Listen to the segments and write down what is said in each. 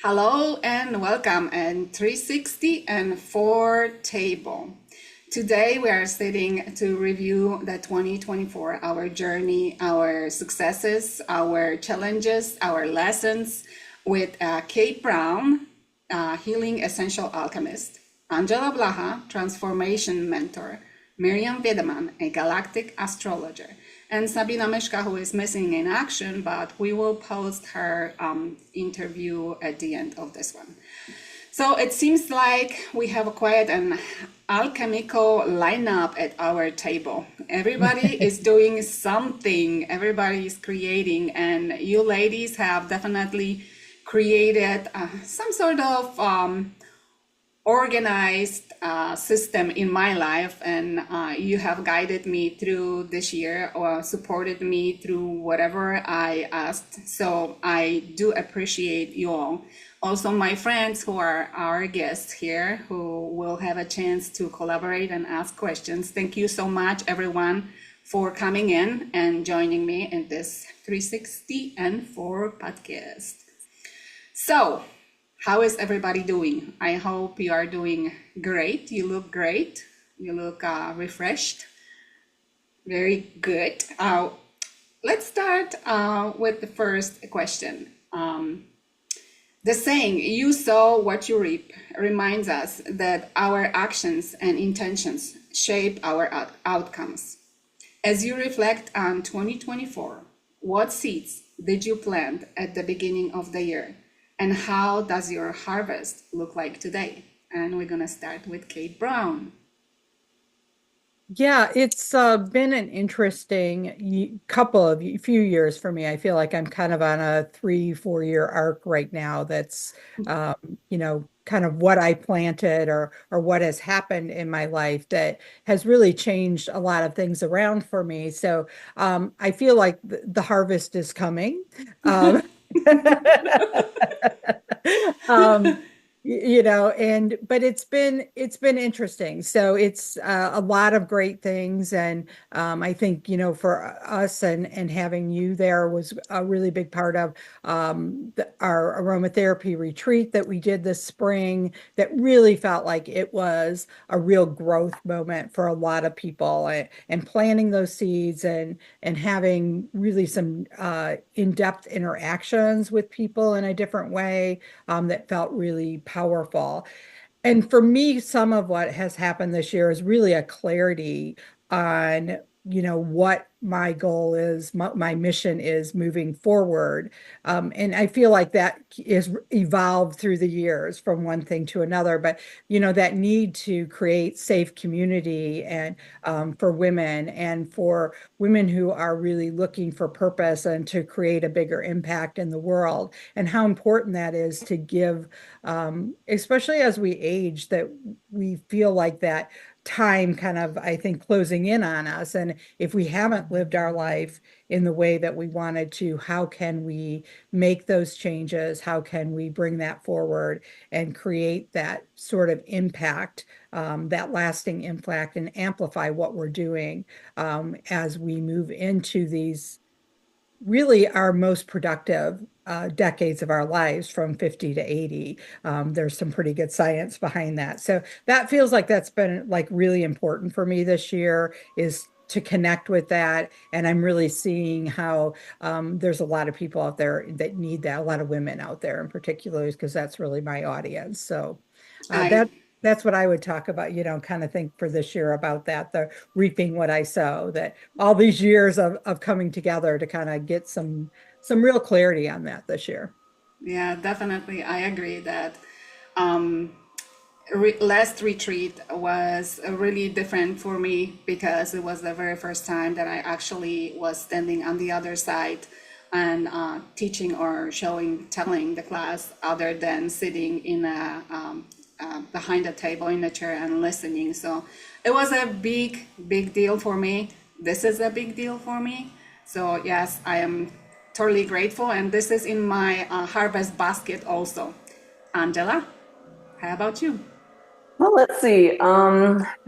Hello and welcome and 360 and 4 table. Today we are sitting to review the 2024, our journey, our successes, our challenges, our lessons with Kate Brown, Healing Essential Alchemist, Angela Blaha, Transformation Mentor, Miriam Wiedemann, a Galactic Astrologer, and Sabina Myszka, who is missing in action, but we will post her interview at the end of this one. So it seems like we have quite an alchemical lineup at our table. Everybody is doing something, everybody is creating, and you ladies have definitely created some sort of organized system in my life, and you have guided me through this year or supported me through whatever I asked. So I do appreciate you all. Also, my friends who are our guests here who will have a chance to collaborate and ask questions. Thank you so much, everyone, for coming in and joining me in this 360 and 4 podcast. So, how is everybody doing? I hope you are doing great. You look great. You look refreshed. Very good. Let's start with the first question. The saying, you sow what you reap, reminds us that our actions and intentions shape our outcomes. As you reflect on 2024, what seeds did you plant at the beginning of the year? And how does your harvest look like today? And we're going to start with Kate Brown. Yeah, it's been an interesting few years for me. I feel like I'm kind of on a 3, 4 year arc right now. That's kind of what I planted or what has happened in my life that has really changed a lot of things around for me. So I feel like the harvest is coming. Um, um, and but it's been interesting. So it's a lot of great things, and I think for us and having you there was a really big part of our aromatherapy retreat that we did this spring. That really felt like it was a real growth moment for a lot of people, and planting those seeds and having really some in-depth interactions with people in a different way that felt really powerful. And for me, some of what has happened this year is really a clarity on, what my goal is, my mission is moving forward. And I feel like that is evolved through the years from one thing to another. But, that need to create safe community and for women and for women who are really looking for purpose and to create a bigger impact in the world, and how important that is to give, especially as we age, that we feel like that time kind of, I think, closing in on us. And if we haven't lived our life in the way that we wanted to, how can we make those changes? How can we bring that forward and create that sort of impact, that lasting impact, and amplify what we're doing as we move into these really our most productive decades of our lives from 50 to 80. There's some pretty good science behind that. So that feels like that's been like really important for me this year, is to connect with that. And I'm really seeing how there's a lot of people out there that need that, a lot of women out there in particular, because that's really my audience. So uh, I that that's what I would talk about, kind of think for this year about that, the reaping what I sow, that all these years of coming together to kind of get some real clarity on that this year. Yeah, definitely. I agree that last retreat was really different for me because it was the very first time that I actually was standing on the other side and teaching or telling the class, other than sitting in behind a table in a chair and listening. So it was a big deal for me. This is a big deal for me. So yes, I am totally grateful, and this is in my harvest basket also. Angela, how about you? Well, let's see.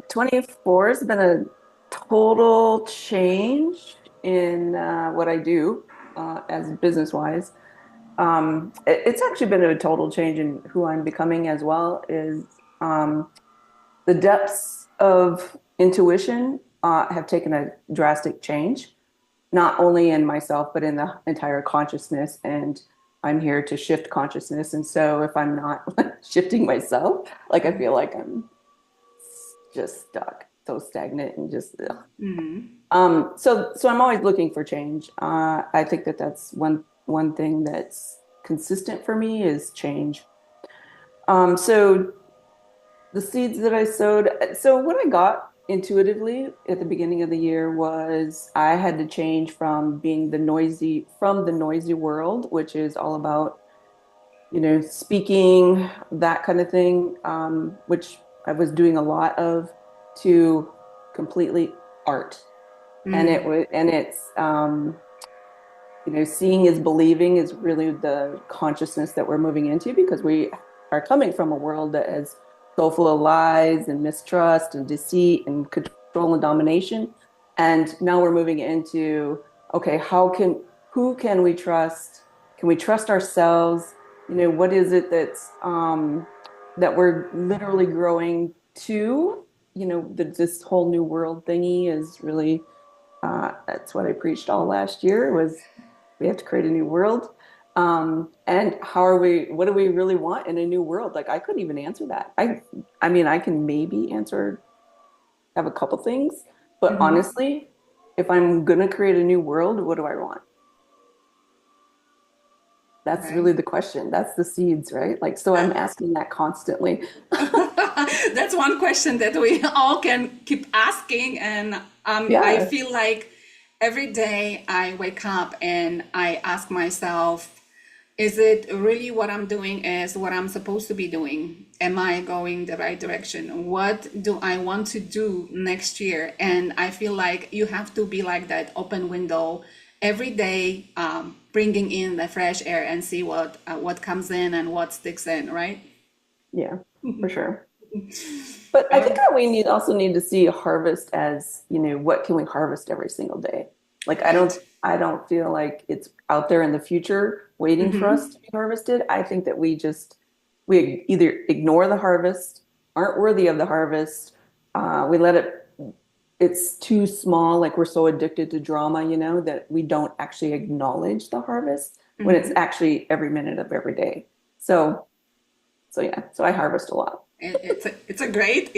24 has been a total change in what I do as business wise. It's actually been a total change in who I'm becoming as well, is the depths of intuition have taken a drastic change, not only in myself, but in the entire consciousness. And I'm here to shift consciousness. And so if I'm not shifting myself, like I feel like I'm just stuck, so stagnant and just ugh. So I'm always looking for change. I think that that's one thing that's consistent for me is change. So the seeds that I sowed, so what I got intuitively at the beginning of the year was I had to change from being the noisy world, which is all about, speaking, that kind of thing, which I was doing a lot of, to completely art. And it was, and it's, seeing is believing is really the consciousness that we're moving into, because we are coming from a world that is so full of lies and mistrust and deceit and control and domination. And now we're moving into, okay, who can we trust? Can we trust ourselves? What is it that we're literally growing to? This whole new world thingy is really, that's what I preached all last year was we have to create a new world. And what do we really want in a new world? Like I couldn't even answer that. I mean, I can maybe have a couple things, but honestly, if I'm gonna create a new world, what do I want? That's Right. really the question. That's the seeds, right? Like, so I'm asking that constantly. That's one question that we all can keep asking. And I Yeah. feel like every day I wake up and I ask myself, is it really what I'm doing is what I'm supposed to be doing? Am I going the right direction? What do I want to do next year? And I feel like you have to be like that open window every day, bringing in the fresh air and see what comes in and what sticks in, right? Yeah, for sure. But I think Um, that we also need to see harvest as, what can we harvest every single day? Like right. I don't feel like it's out there in the future waiting for us to be harvested. I think that we either ignore the harvest, aren't worthy of the harvest, we let it's too small, like we're so addicted to drama, that we don't actually acknowledge the harvest when it's actually every minute of every day. So yeah, so I harvest a lot. It's a great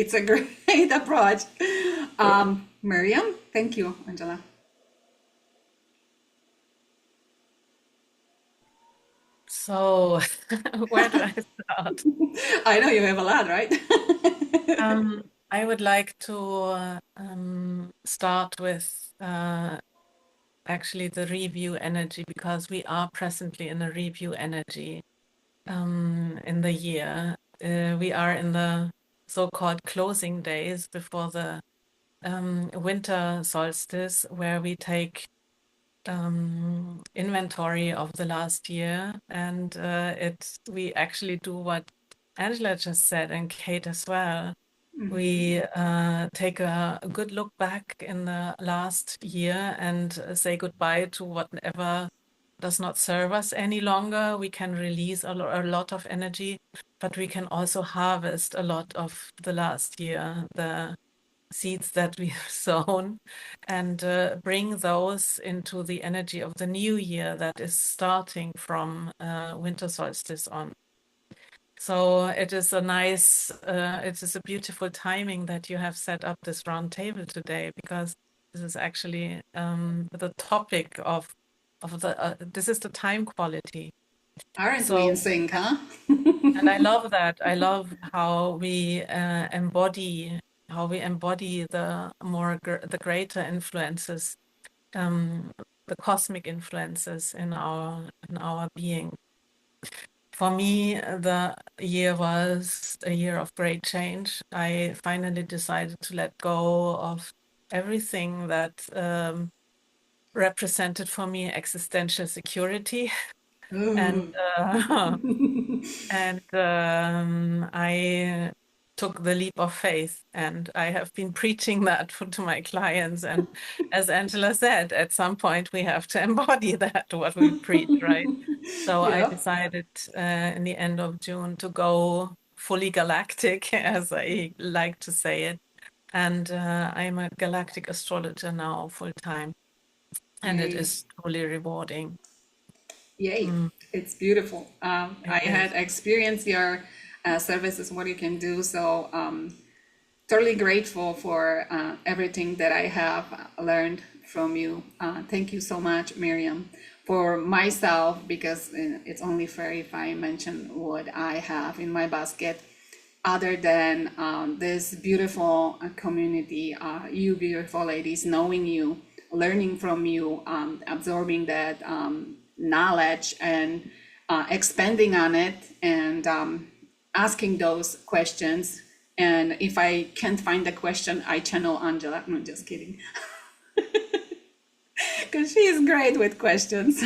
approach. Yeah. Miriam, thank you, Angela. So, where do I start? I know you have a lot, right? I would like to start with actually the review energy, because we are presently in a review energy in the year. We are in the so-called closing days before the winter solstice, where we take inventory of the last year, and we actually do what Angela just said, and Kate as well. We take a good look back in the last year and say goodbye to whatever does not serve us any longer. We can release a lot of energy, but we can also harvest a lot of the last year, the seeds that we have sown, and bring those into the energy of the new year that is starting from winter solstice on. So it is a beautiful timing that you have set up this round table today, because this is actually the topic this is the time quality. Aren't we in So, sync, huh? and I love that. I love how we embody the greater influences, um, the cosmic influences in our being. For me, the year was a year of great change. I finally decided to let go of everything that represented for me existential security, and Ooh. and I took the leap of faith. And I have been preaching that to my clients. And as Angela said, at some point we have to embody that, what we preach, right? So I Yeah. decided in the end of June to go fully galactic, as I like to say it. And I'm a galactic astrologer now full time. And it Yay. is truly rewarding. Yay. Mm, It's beautiful. it I is. had experienced your services, what you can do. So totally grateful for everything that I have learned from you. Thank you so much, Miriam. For myself, because it's only fair if I mention what I have in my basket, other than this beautiful community, you beautiful ladies, knowing you, learning from you, absorbing that knowledge and expanding on it, and asking those questions. And if I can't find the question, I channel Angela. No, just kidding. Because she is great with questions.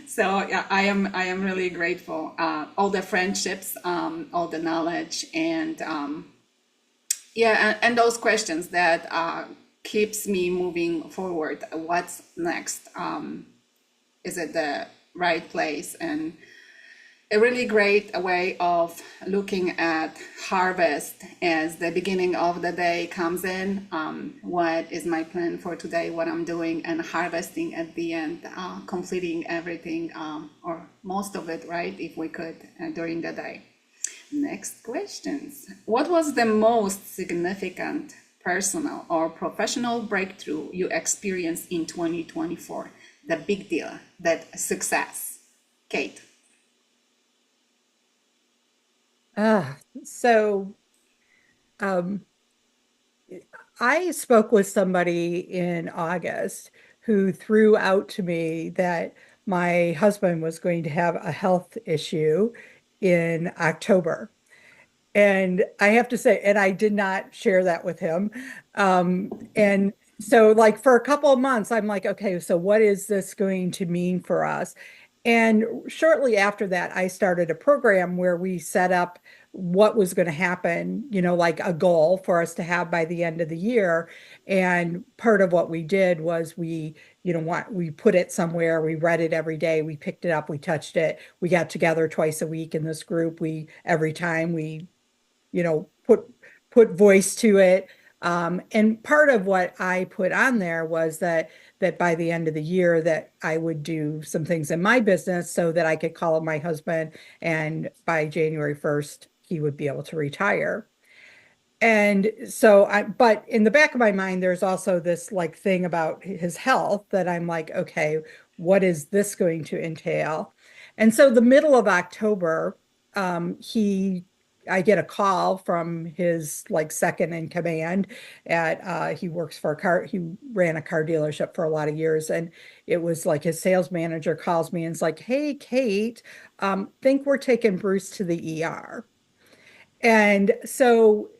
So yeah, I am really grateful. All the friendships, all the knowledge, and yeah, and those questions that keeps me moving forward. What's next? Is it the right place? And a really great way of looking at harvest as the beginning of the day comes in. What is my plan for today, what I'm doing, and harvesting at the end, completing everything or most of it, right, if we could, during the day. Next questions. What was the most significant personal or professional breakthrough you experienced in 2024? The big deal, that success. Kate. So I spoke with somebody in August who threw out to me that my husband was going to have a health issue in October. And I have to say, and I did not share that with him. And so, like, for a couple of months, I'm like, okay, so what is this going to mean for us? And shortly after that, I started a program where we set up what was going to happen, like a goal for us to have by the end of the year. And part of what we did was we put it somewhere, we read it every day, we picked it up, we touched it, we got together twice a week in this group. Every time we put voice to it. And part of what I put on there was that by the end of the year that I would do some things in my business so that I could call my husband, and by January 1st, he would be able to retire. And so but in the back of my mind, there's also this like thing about his health that I'm like, okay, what is this going to entail? And so the middle of October, I get a call from his like second in command he works for he ran a car dealership for a lot of years. And it was like his sales manager calls me and is like, hey, Kate, think we're taking Bruce to the ER. And so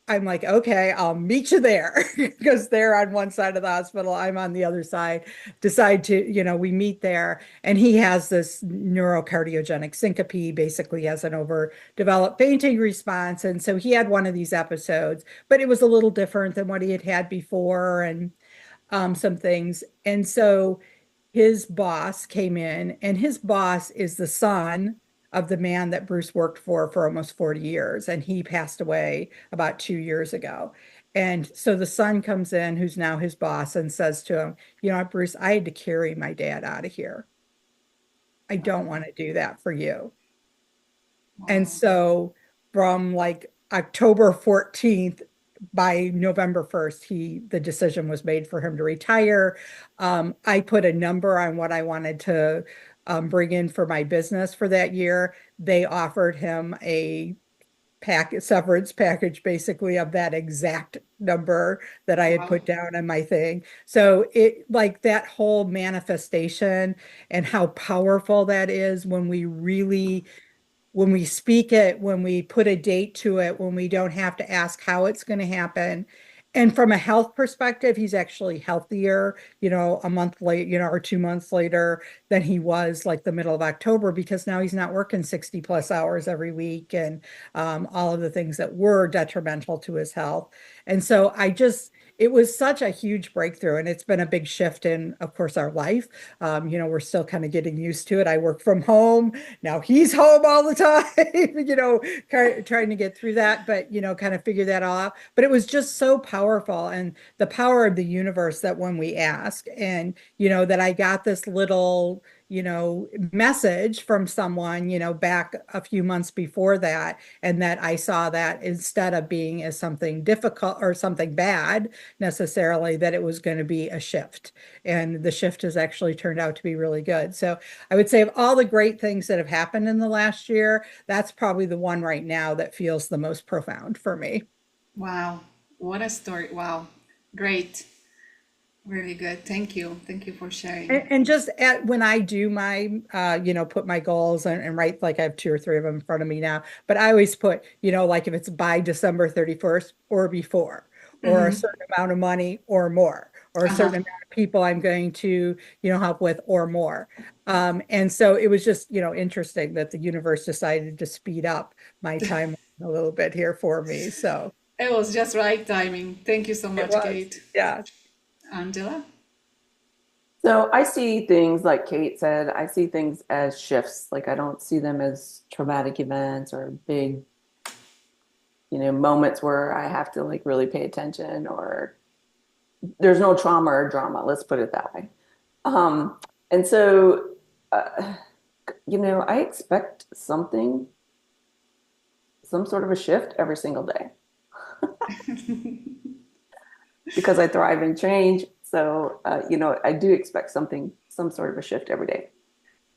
I'm like, okay, I'll meet you there because they're on one side of the hospital, I'm on the other side. We meet there, and he has this neurocardiogenic syncope, basically has an overdeveloped fainting response. And so he had one of these episodes, but it was a little different than what he had had before, and some things. And so his boss came in, and his boss is the son of the man that Bruce worked for almost 40 years. And he passed away about 2 years ago. And so the son comes in, who's now his boss, and says to him, Bruce, I had to carry my dad out of here. I don't want to do that for you. And so from like October 14th, by November 1st, the decision was made for him to retire. I put a number on what I wanted to bring in for my business for that year. They offered him a severance package, basically, of that exact number that I had put down on my thing. So it like that whole manifestation and how powerful that is when we speak it, when we put a date to it, when we don't have to ask how it's going to happen. And from a health perspective, he's actually healthier, a month late, or 2 months later than he was like the middle of October, because now he's not working 60 plus hours every week, and all of the things that were detrimental to his health. And so it was such a huge breakthrough, and it's been a big shift in, of course, our life. We're still kind of getting used to it. I work from home. Now he's home all the time, trying to get through that, but, kind of figure that all out. But it was just so powerful, and the power of the universe, that when we ask, and, that I got this little, message from someone, back a few months before that, and that I saw that instead of being as something difficult or something bad necessarily, that it was going to be a shift. And the shift has actually turned out to be really good. So I would say, of all the great things that have happened in the last year, that's probably the one right now that feels the most profound for me. Wow, what a story. Wow, great. Really good. Thank you. Thank you for sharing. And just when I do my, put my goals and write, like I have 2 or 3 of them in front of me now, but I always put, like if it's by December 31st or before, or a certain amount of money or more, or a certain amount of people I'm going to, help with or more. And so it was just, interesting that the universe decided to speed up my time a little bit here for me. So It was just right timing. Thank you so it much, was, Kate. yeah. Angela? So I see things, like Kate said, I see things as shifts. Like I don't see them as traumatic events or big, moments where I have to like really pay attention, or there's no trauma or drama. Let's put it that way. And so, I expect some sort of a shift every single day because I thrive in change. So, I do expect some sort of a shift every day.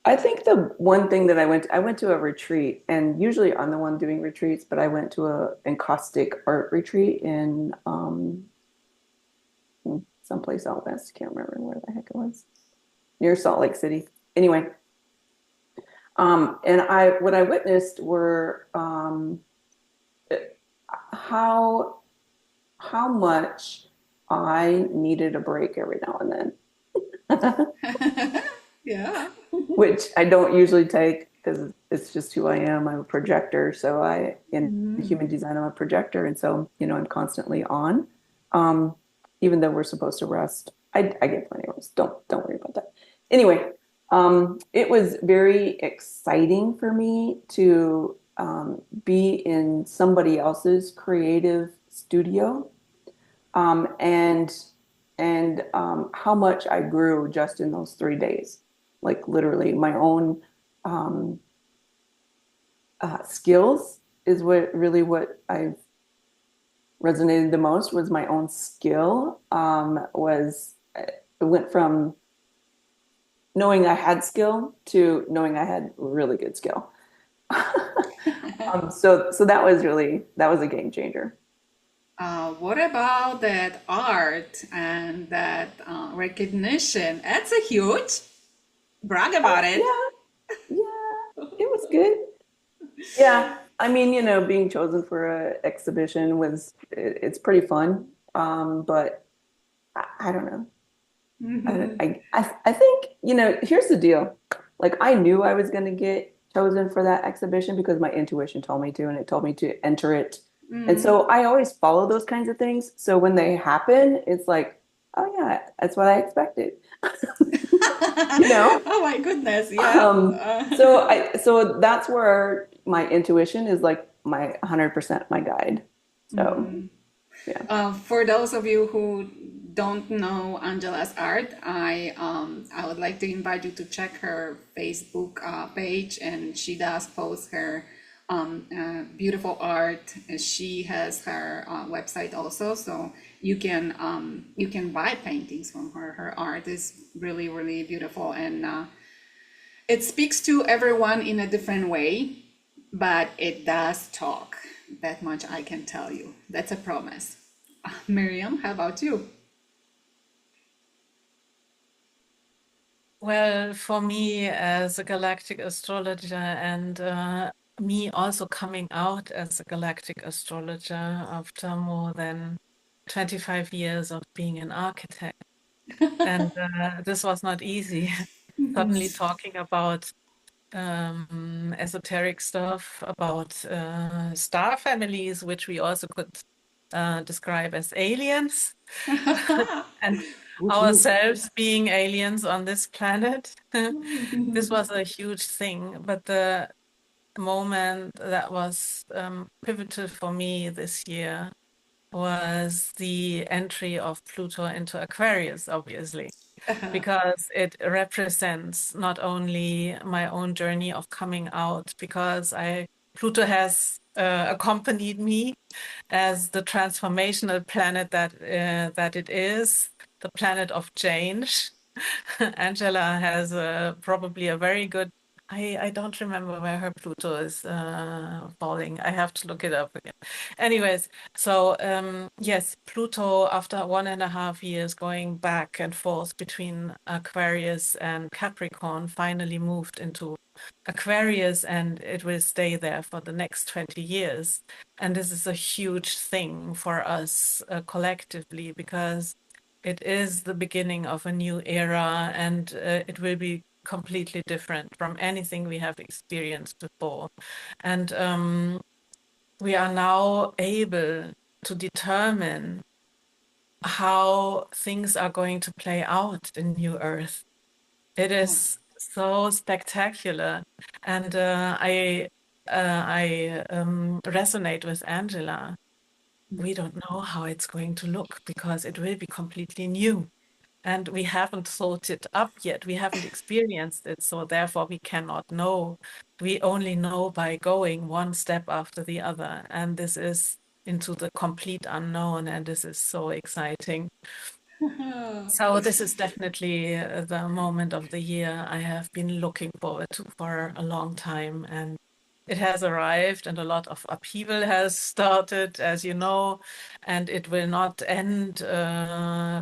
I think the one thing that I went to a retreat, and usually I'm the one doing retreats, but I went to a encaustic art retreat in someplace out west. Can't remember where the heck it was, near Salt Lake City. Anyway, and what I witnessed were how much I needed a break every now and then. Yeah. Which I don't usually take because it's just who I am. I'm a projector. So in human design, I'm a projector. And so, I'm constantly on. Even though we're supposed to rest, I get plenty of rest. Don't worry about that. Anyway, it was very exciting for me to be in somebody else's creative studio, and how much I grew just in those 3 days. Like literally my own skills is what I've resonated the most, was my own skill. It went from knowing I had skill to knowing I had really good skill. So that was a game changer. What about that art and that recognition? That's a huge. Brag about it. Yeah, it was good. Yeah, I mean, being chosen for an exhibition it's pretty fun. But I don't know. I think, here's the deal. Like I knew I was going to get chosen for that exhibition because my intuition told me to, and it told me to enter it. And so I always follow those kinds of things. So when they happen, it's like, oh yeah, that's what I expected. Oh my goodness, yeah. So that's where my intuition is like my 100% my guide. So yeah. For those of you who don't know Angela's art, I would like to invite you to check her Facebook page, and she does post her beautiful art. She has her website also, so you can buy paintings from her. Her art is really, really beautiful, and it speaks to everyone in a different way, but it does talk. That much I can tell you. That's a promise. Miriam, how about you? Well, for me as a galactic astrologer, and me also coming out as a galactic astrologer after more than 25 years of being an architect. And this was not easy. Suddenly talking about esoteric stuff, about star families, which we also could describe as aliens, and ourselves being aliens on this planet. This was a huge thing. But the moment that was pivotal for me this year was the entry of Pluto into Aquarius, obviously, because it represents not only my own journey of coming out, because Pluto has accompanied me as the transformational planet that it is, the planet of change. Angela has probably a very good. I don't remember where her Pluto is falling. I have to look it up again. Anyways, so yes, Pluto, after 1.5 years going back and forth between Aquarius and Capricorn, finally moved into Aquarius, and it will stay there for the next 20 years. And this is a huge thing for us collectively, because it is the beginning of a new era, and it will be completely different from anything we have experienced before. And we are now able to determine how things are going to play out in New Earth. It is so spectacular. And I resonate with Angela. We don't know how it's going to look, because it will be completely new. And we haven't thought it up yet. We haven't experienced it. So therefore, we cannot know. We only know by going one step after the other. And this is into the complete unknown. And this is so exciting. So this is definitely the moment of the year I have been looking forward to for a long time. And it has arrived, and a lot of upheaval has started, as you know, and it will not end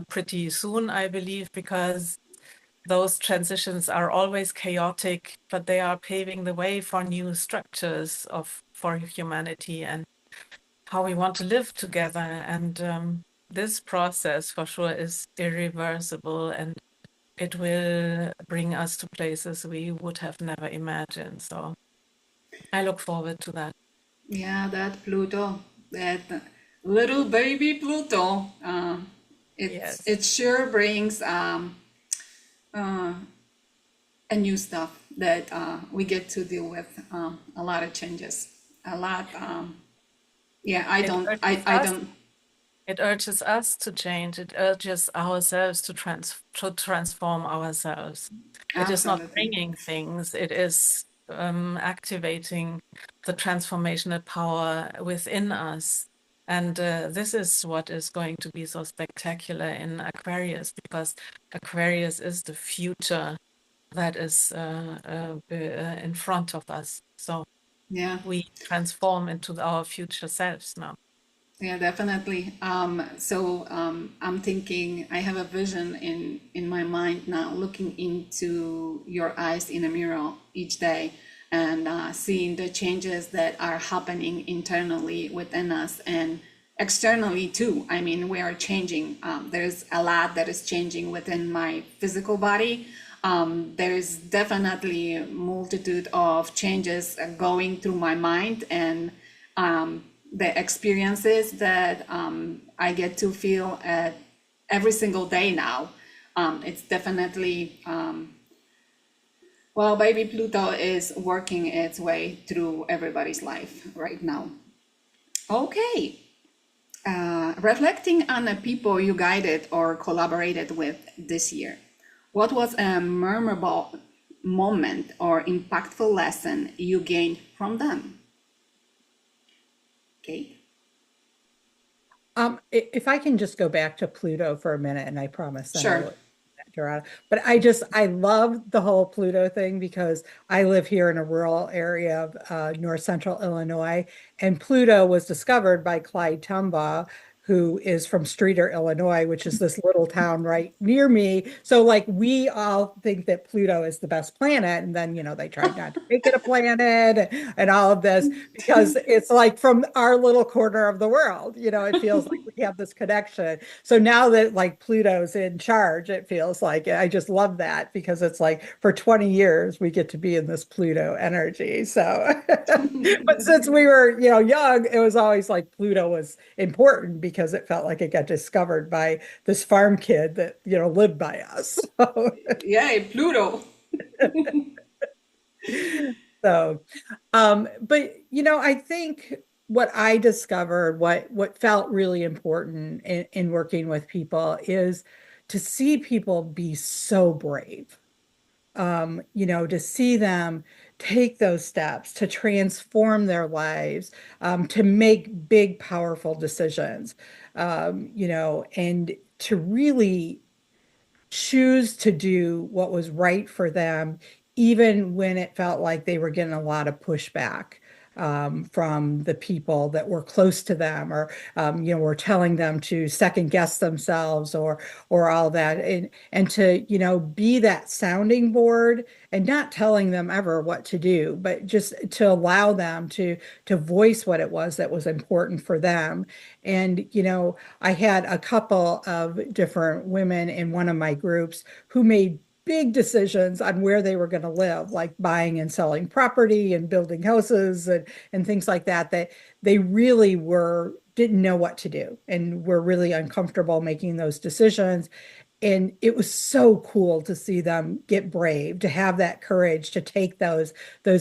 pretty soon, I believe, because those transitions are always chaotic, but they are paving the way for new structures for humanity and how we want to live together. And this process for sure is irreversible, and it will bring us to places we would have never imagined. So I look forward to that. Yeah, that Pluto, that little baby Pluto. Yes. It sure brings a new stuff that we get to deal with. A lot of changes, a lot. Yeah, I don't. It urges us to change. It urges ourselves to transform ourselves. It is not Absolutely. bringing things. It is activating the transformational power within us. And this is what is going to be so spectacular in Aquarius, because Aquarius is the future that is in front of us. So Yeah. we transform into our future selves now. Yeah, definitely. So I'm thinking, I have a vision in my mind now, looking into your eyes in a mirror each day, and seeing the changes that are happening internally within us and externally too. I mean, we are changing. There's a lot that is changing within my physical body. There's definitely a multitude of changes going through my mind, and the experiences that I get to feel every single day now. It's definitely, well, baby Pluto is working its way through everybody's life right now. Okay. Reflecting on the people you guided or collaborated with this year, what was a memorable moment or impactful lesson you gained from them? Kate? If I can just go back to Pluto for a minute, and I promise then Sure. Dorota. But I love the whole Pluto thing, because I live here in a rural area of north central Illinois, and Pluto was discovered by Clyde Tombaugh, who is from Streator, Illinois, which is this little town right near me. So like we all think that Pluto is the best planet. And then, they tried not to make it a planet and all of this because it's like from our little corner of the world, it feels like we have this connection. So now that like Pluto's in charge, it feels like I just love that because it's like for 20 years we get to be in this Pluto energy. So, but since we were, young, it was always like Pluto was important because it felt like it got discovered by this farm kid that, lived by us. So, Yay, Pluto. so but I think what I discovered, what felt really important in working with people is to see people be so brave. To see them take those steps to transform their lives, to make big, powerful decisions, and to really choose to do what was right for them, even when it felt like they were getting a lot of pushback from the people that were close to them, or were telling them to second guess themselves, or all that, and to be that sounding board and not telling them ever what to do, but just to allow them to voice what it was that was important for them. And I had a couple of different women in one of my groups who made big decisions on where they were going to live, like buying and selling property and building houses and things like that, that they really didn't know what to do and were really uncomfortable making those decisions. And it was so cool to see them get brave, to have that courage to take those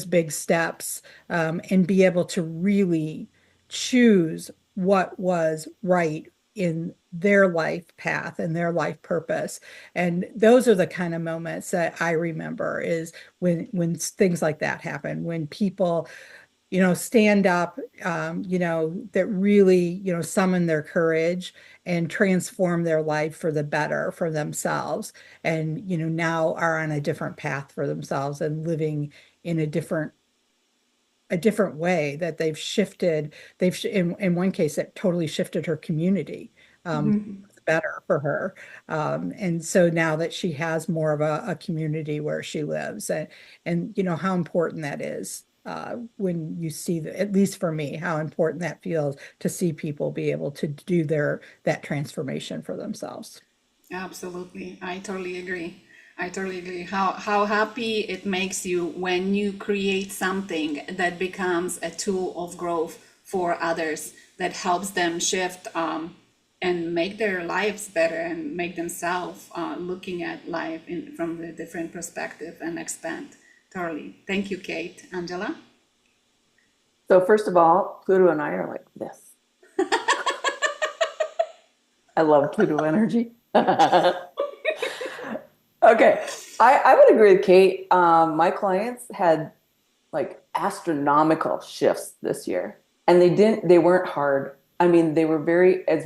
big steps, and be able to really choose what was right in their life path and their life purpose. And those are the kind of moments that I remember, is when things like that happen, when people stand up, that really, summon their courage and transform their life for the better for themselves. And, now are on a different path for themselves and living in a different way, that they've shifted. In one case, it totally shifted her community, better for her. And so now that she has more of a community where she lives, and how important that is, when you see that, at least for me, how important that feels to see people be able to do that transformation for themselves. Absolutely. I totally agree. I totally agree. How happy it makes you when you create something that becomes a tool of growth for others, that helps them shift, and make their lives better and make themselves looking at life from a different perspective and expand. Totally. Thank you, Kate. Angela? So first of all, Pluto and I are like this. I love Pluto energy. Okay, I would agree with Kate. My clients had like astronomical shifts this year, and they weren't hard. I mean, they were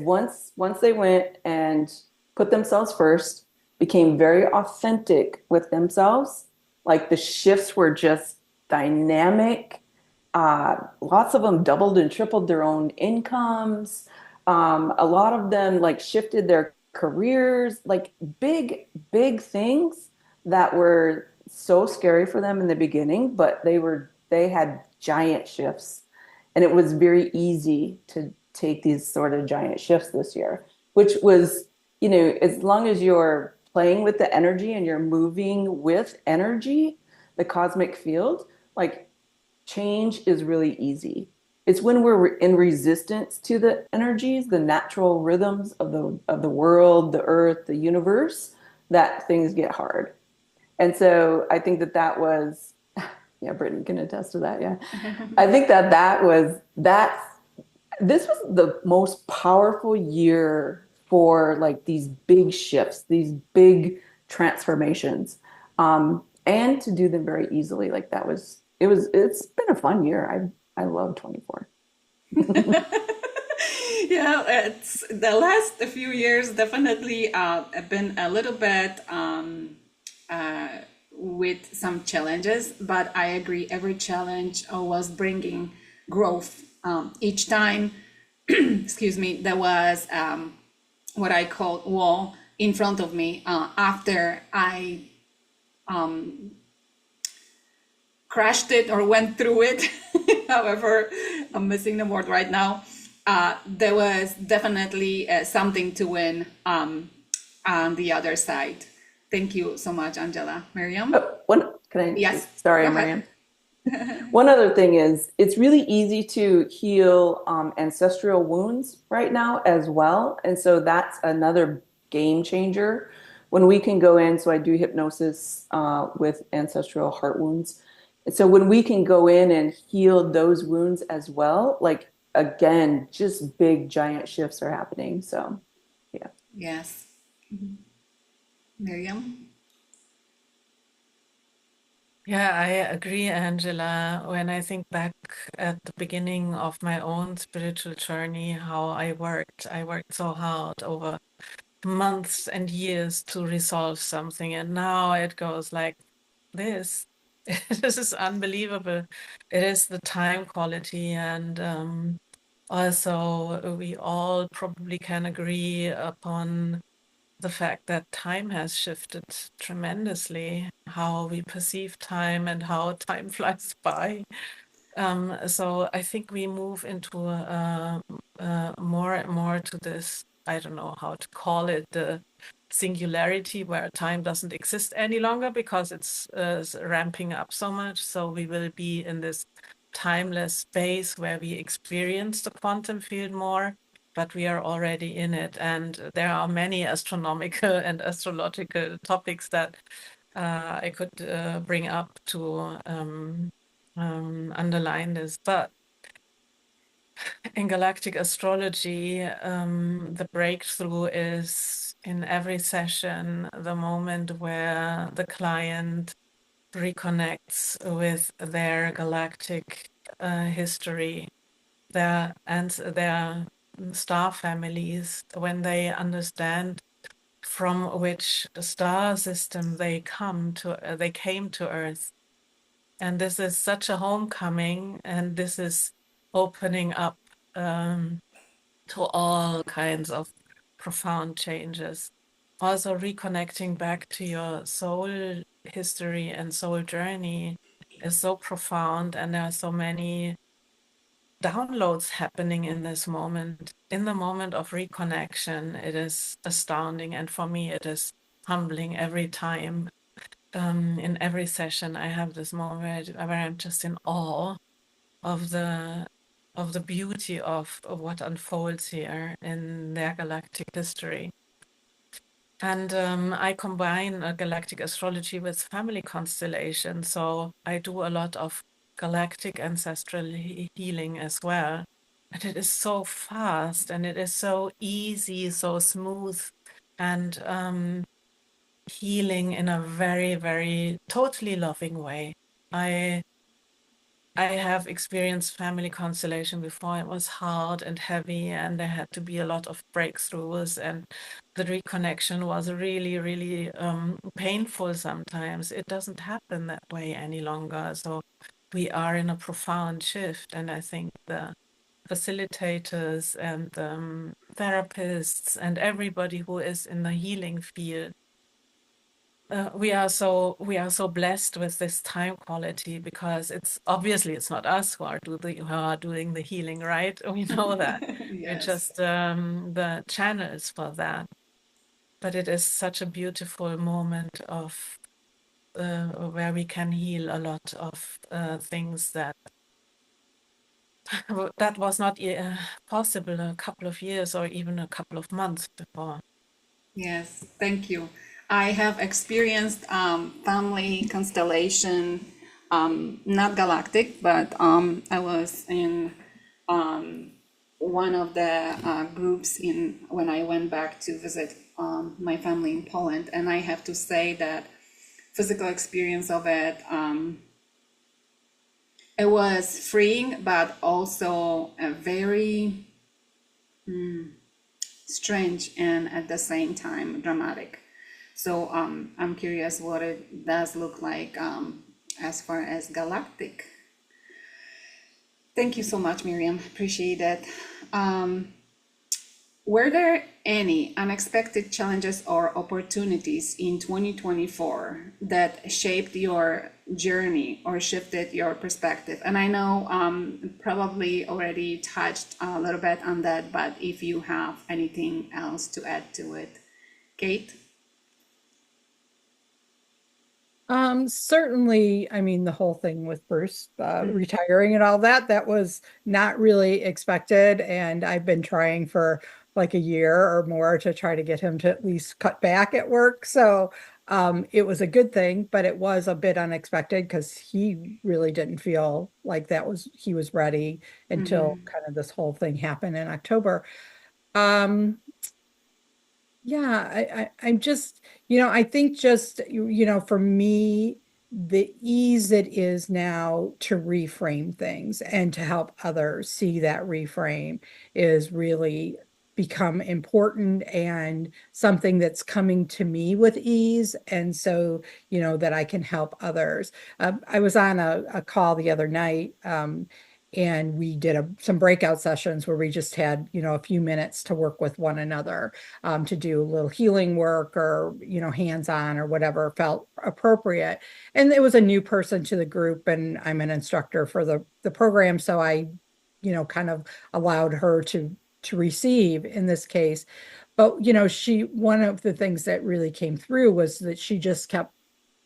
once they went and put themselves first, became very authentic with themselves. Like the shifts were just dynamic. Lots of them doubled and tripled their own incomes. A lot of them like shifted their careers, like big, big things that were so scary for them in the beginning, but they had giant shifts. And it was very easy to take these sort of giant shifts this year, which was, as long as you're playing with the energy and you're moving with energy, the cosmic field, like change is really easy. It's when we're in resistance to the energies, the natural rhythms of the world, the earth, the universe, that things get hard. And so I think that was, yeah, Brittany can attest to that. Yeah. I think this was the most powerful year for like these big shifts, these big transformations, and to do them very easily. Like it's been a fun year. I love 24. Yeah, it's the last few years definitely been a little bit with some challenges, but I agree, every challenge was bringing growth each time. excuse me, there was what I call wall in front of me after I crashed it or went through it. However, I'm missing the word right now. There was definitely something to win on the other side. Thank you so much, Angela. Miriam? Yes. Sorry, Go Miriam. One other thing is, it's really easy to heal ancestral wounds right now as well. And so that's another game changer when we can go in. So I do hypnosis with ancestral heart wounds. And so when we can go in and heal those wounds as well, like, again, just big, giant shifts are happening. So, yeah. Yes. Miriam? Yeah, I agree, Angela. When I think back at the beginning of my own spiritual journey, how I worked so hard over months and years to resolve something, and now it goes like this. This is unbelievable. It is the time quality, and also we all probably can agree upon the fact that time has shifted tremendously, how we perceive time and how time flies by. So I think we move into more and more to this, I don't know how to call it, the singularity where time doesn't exist any longer because it's ramping up so much. So we will be in this timeless space where we experience the quantum field more, but we are already in it. And there are many astronomical and astrological topics that I could bring up to underline this. But in galactic astrology, the breakthrough is in every session the moment where the client reconnects with their galactic history, their star families, when they understand from which star system they came to Earth. And this is such a homecoming, and this is opening up to all kinds of profound changes. Also reconnecting back to your soul history and soul journey is so profound, and there are so many downloads happening in this moment. In the moment of reconnection, it is astounding, and for me it is humbling every time. In every session I have this moment where I'm just in awe of the beauty of what unfolds here in their galactic history. And I combine galactic astrology with family constellation. So I do a lot of galactic ancestral healing as well. And it is so fast, and it is so easy, so smooth, and healing in a very, very totally loving way. I have experienced family constellation before. It was hard and heavy, and there had to be a lot of breakthroughs, and the reconnection was really, really painful sometimes. It doesn't happen that way any longer. So we are in a profound shift, and I think the facilitators and therapists and everybody who is in the healing field, we are so blessed with this time quality, because it's not us who are doing the healing, right? We know that. Yes. We're just the channels for that. But it is such a beautiful moment of where we can heal a lot of things that was not possible a couple of years or even a couple of months before. Yes, thank you. I have experienced family constellation, not galactic, but I was in one of the groups when I went back to visit my family in Poland, and I have to say that physical experience of it, it was freeing, but also a very strange and at the same time dramatic. So I'm curious what it does look like as far as galactic. Thank you so much, Miriam. Appreciate it. Were there any unexpected challenges or opportunities in 2024 that shaped your journey or shifted your perspective? And I know probably already touched a little bit on that, but if you have anything else to add to it, Kate? Certainly, I mean, the whole thing with Bruce retiring and all that, that was not really expected. And I've been trying for like a year or more to try to get him to at least cut back at work. So it was a good thing, but it was a bit unexpected because he really didn't feel like he was ready until kind of this whole thing happened in October. Um, yeah, I'm just, I think just, for me, the ease it is now to reframe things and to help others see that reframe is really become important and something that's coming to me with ease. And so, that I can help others. I was on a call the other night, and we did some breakout sessions where we just had, a few minutes to work with one another, to do a little healing work or, hands-on or whatever felt appropriate. And it was a new person to the group, and I'm an instructor for the program. So I, kind of allowed her to receive in this case. But, one of the things that really came through was that she just kept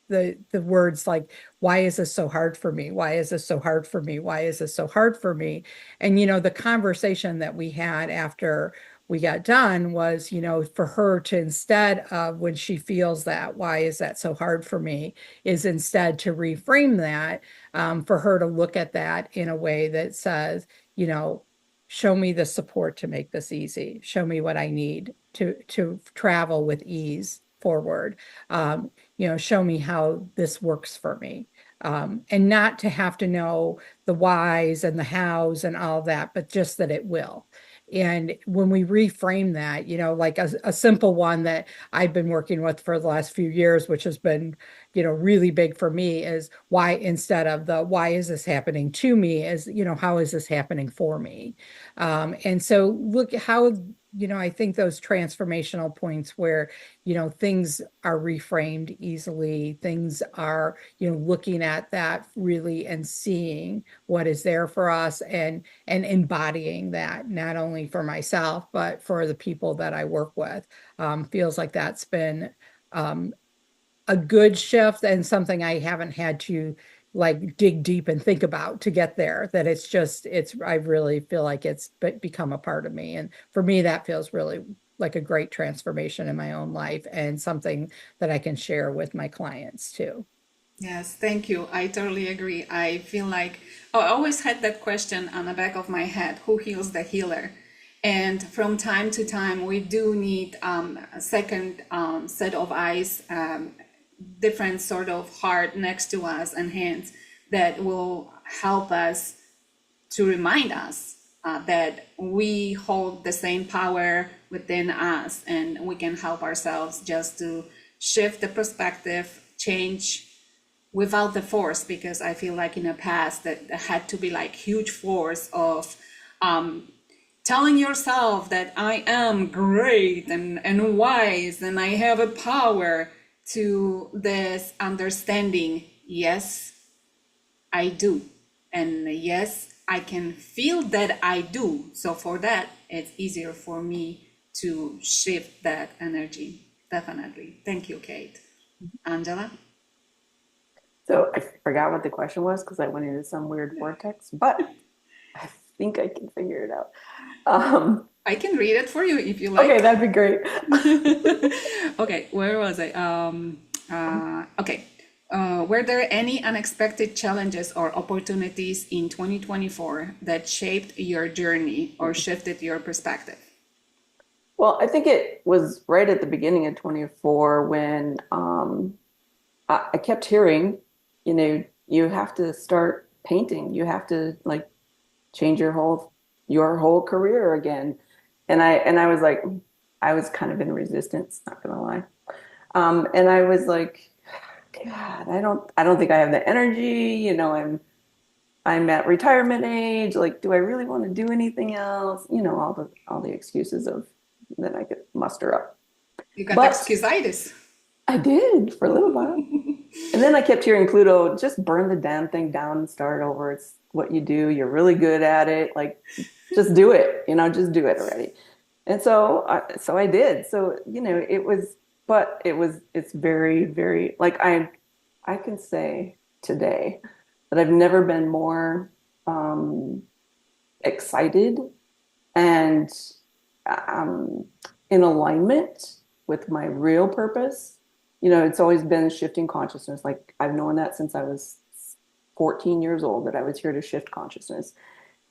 the words like, why is this so hard for me? Why is this so hard for me? Why is this so hard for me? And, the conversation that we had after we got done was, for her to, instead of when she feels that, why is that so hard for me, is instead to reframe that, for her to look at that in a way that says, show me the support to make this easy. Show me what I need to travel with ease forward. Show me how this works for me. And not to have to know the whys and the hows and all that, but just that it will. And when we reframe that, like a simple one that I've been working with for the last few years, which has been, really big for me, is why, instead of the why is this happening to me, is, how is this happening for me? And so look how, I think those transformational points where, things are reframed easily, things are, looking at that really and seeing what is there for us and embodying that, not only for myself, but for the people that I work with, feels like that's been a good shift and something I haven't had to like dig deep and think about to get there, that I really feel like it's become a part of me. And for me, that feels really like a great transformation in my own life and something that I can share with my clients too. Yes, thank you. I totally agree. I feel like I always had that question on the back of my head, who heals the healer? And from time to time, we do need a second set of eyes, different sort of heart next to us and hands that will help us to remind us that we hold the same power within us and we can help ourselves just to shift the perspective, change without the force, because I feel like in the past that had to be like huge force of telling yourself that I am great and wise and I have a power, to this understanding, yes, I do. And yes, I can feel that I do. So for that, it's easier for me to shift that energy. Definitely. Thank you, Kate. Angela? So I forgot what the question was because I went into some weird vortex, but I think I can figure it out. I can read it for you if you like. Okay, that'd be great. Okay, where was I? Okay. Were there any unexpected challenges or opportunities in 2024 that shaped your journey or shifted your perspective? Well, I think it was right at the beginning of 24 when I kept hearing, you have to start painting. You have to like change your whole career again. And I was like, I was kind of in resistance, not gonna lie. And I was like, God, I don't think I have the energy, I'm at retirement age. Like, do I really want to do anything else? You know, all the excuses of that I could muster up. You got But excusitis. I did for a little while. And then I kept hearing Pluto, just burn the damn thing down and start over. It's what you do. You're really good at it. Like, just do it, you know, just do it already. And so I did. So, you know, it's very, very, like I can say today that I've never been more excited and um, in alignment with my real purpose. You know, it's always been shifting consciousness. Like I've known that since I was 14 years old that I was here to shift consciousness.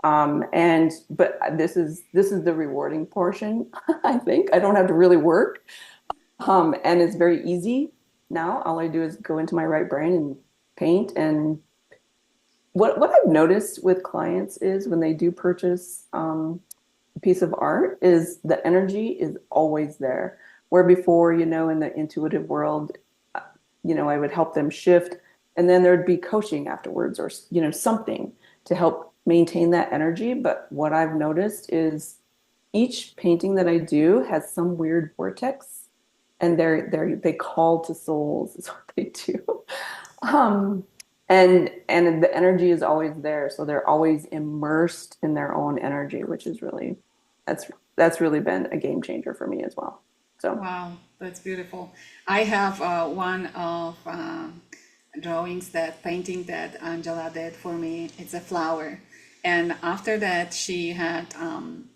But this is the rewarding portion. I think I don't have to really work, and it's very easy now. All I do is go into my right brain and paint. And what I've noticed with clients is when they do purchase a piece of art, is the energy is always there. Where before, you know, in the intuitive world, you know, I would help them shift, and then there'd be coaching afterwards, or you know, something to help maintain that energy. But what I've noticed is each painting that I do has some weird vortex, and they call to souls is what they do. Um, and the energy is always there, so they're always immersed in their own energy, which is really that's that's really been a game changer for me as well. So Wow, that's beautiful. I have one of drawings, that painting that Angela did for me. It's a flower. And after that, she had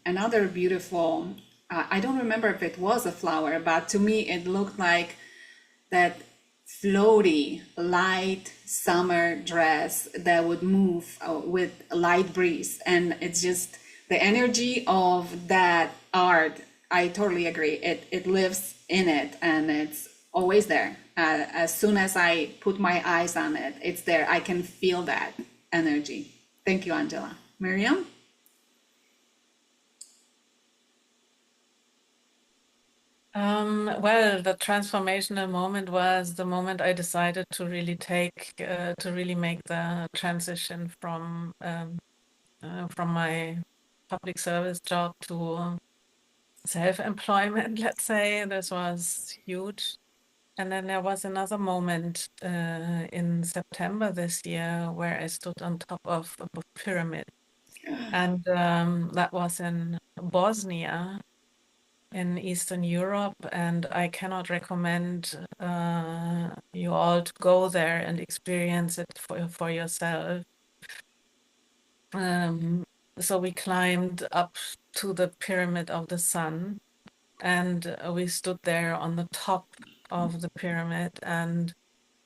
another beautiful, I don't remember if it was a flower, but to me, it looked like that floaty, light summer dress that would move with a light breeze. And it's just the energy of that art. I totally agree. It lives in it, and it's always there. As soon as I put my eyes on it, it's there. I can feel that energy. Thank you, Angela. Miriam? Well, the transformational moment was the moment I decided to really to really make the transition from my public service job to self-employment, let's say. This was huge. And then there was another moment in September this year where I stood on top of a pyramid. And that was in Bosnia, in Eastern Europe. And I cannot recommend you all to go there and experience it for yourself. So we climbed up to the Pyramid of the Sun, and we stood there on the top of the pyramid, and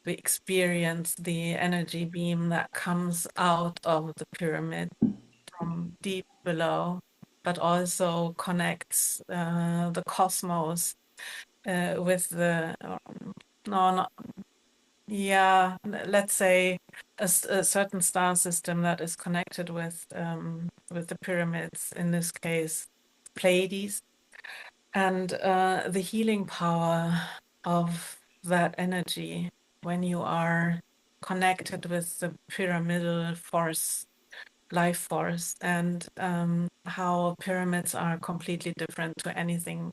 we experienced the energy beam that comes out of the pyramid from deep below, but also connects the cosmos with the no, not yeah, let's say a certain star system that is connected with the pyramids, in this case Pleiades, and the healing power of that energy when you are connected with the pyramidal force, life force, and how pyramids are completely different to anything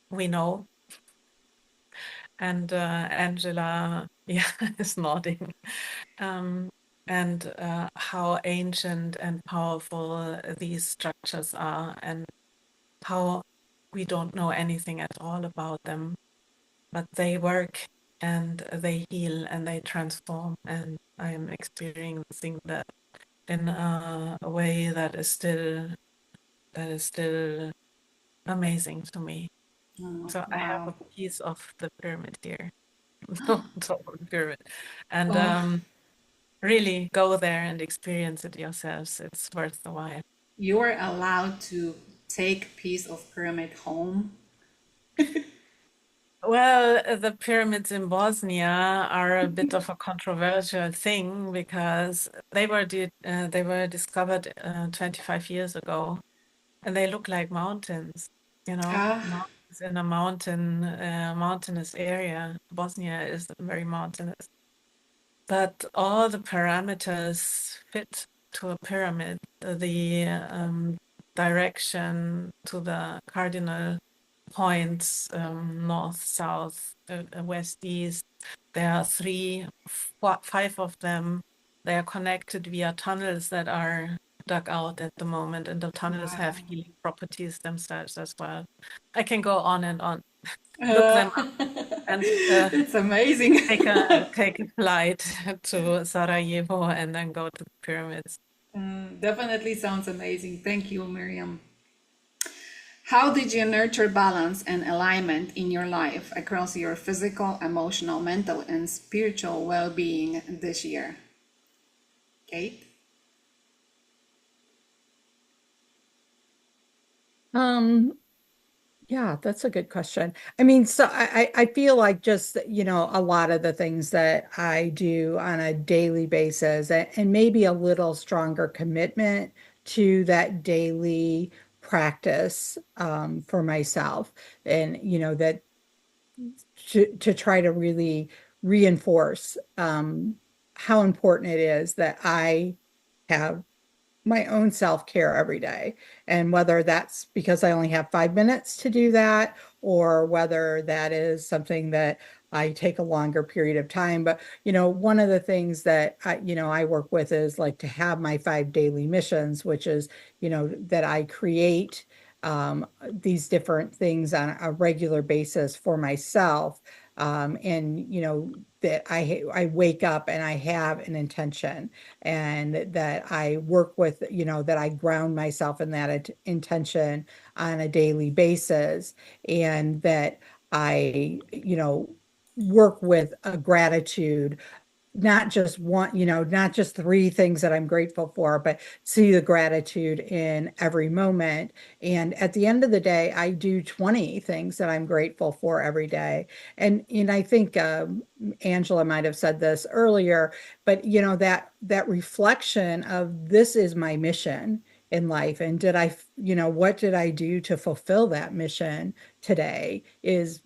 we know. And Angela, yeah, is nodding. And how ancient and powerful these structures are, and how we don't know anything at all about them, but they work and they heal and they transform. And I am experiencing that in a way that is still amazing to me. Oh, So I have wow. a piece of the pyramid here, the top of the pyramid, and Oh, really go there and experience it yourselves. It's worth the while. you are allowed to take piece of pyramid home. Well, the pyramids in Bosnia are a bit of a controversial thing because they were discovered 25 years ago, and they look like mountains, Ah, mountains in a mountainous area. Bosnia is very mountainous. but all the parameters fit to a pyramid. The direction to the cardinal points, north, south, west, east. There are five of them. They are connected via tunnels that are dug out at the moment, and the tunnels have healing properties themselves as well. I can go on and on. Look them up and It's amazing. take a flight to Sarajevo and then go to the pyramids. Definitely sounds amazing. Thank you, Miriam. How did you nurture balance and alignment in your life across your physical, emotional, mental, and spiritual well-being this year? Kate? Yeah, that's a good question. I mean, so I feel like just, a lot of the things that I do on a daily basis and maybe a little stronger commitment to that daily practice for myself. And, that to try to really reinforce how important it is that I have my own self-care every day. And whether that's because I only have 5 minutes to do that, or whether that is something that I take a longer period of time. But, one of the things that I work with is like to have my 5 daily missions, which is, that I create these different things on a regular basis for myself. And, that I wake up and I have an intention, and that I work with, that I ground myself in that intention on a daily basis, and that I, work with a gratitude, not just one, not just 3 things that I'm grateful for, but see the gratitude in every moment. And at the end of the day, I do 20 things that I'm grateful for every day. And I think Angela might have said this earlier, but that reflection of this is my mission in life, and what did I do to fulfill that mission today,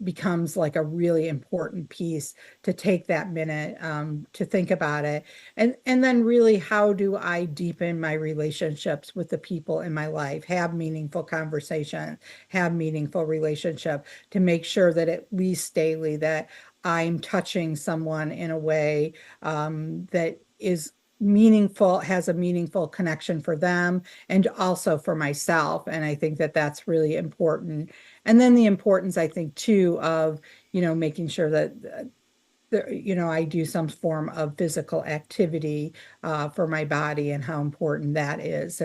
becomes like a really important piece to take that minute to think about it. And then really, how do I deepen my relationships with the people in my life, have meaningful conversation, have meaningful relationship, to make sure that at least daily that I'm touching someone in a way that is meaningful, has a meaningful connection for them and also for myself. And I think that that's really important. And then the importance, I think, too, of, making sure that I do some form of physical activity for my body, and how important that is,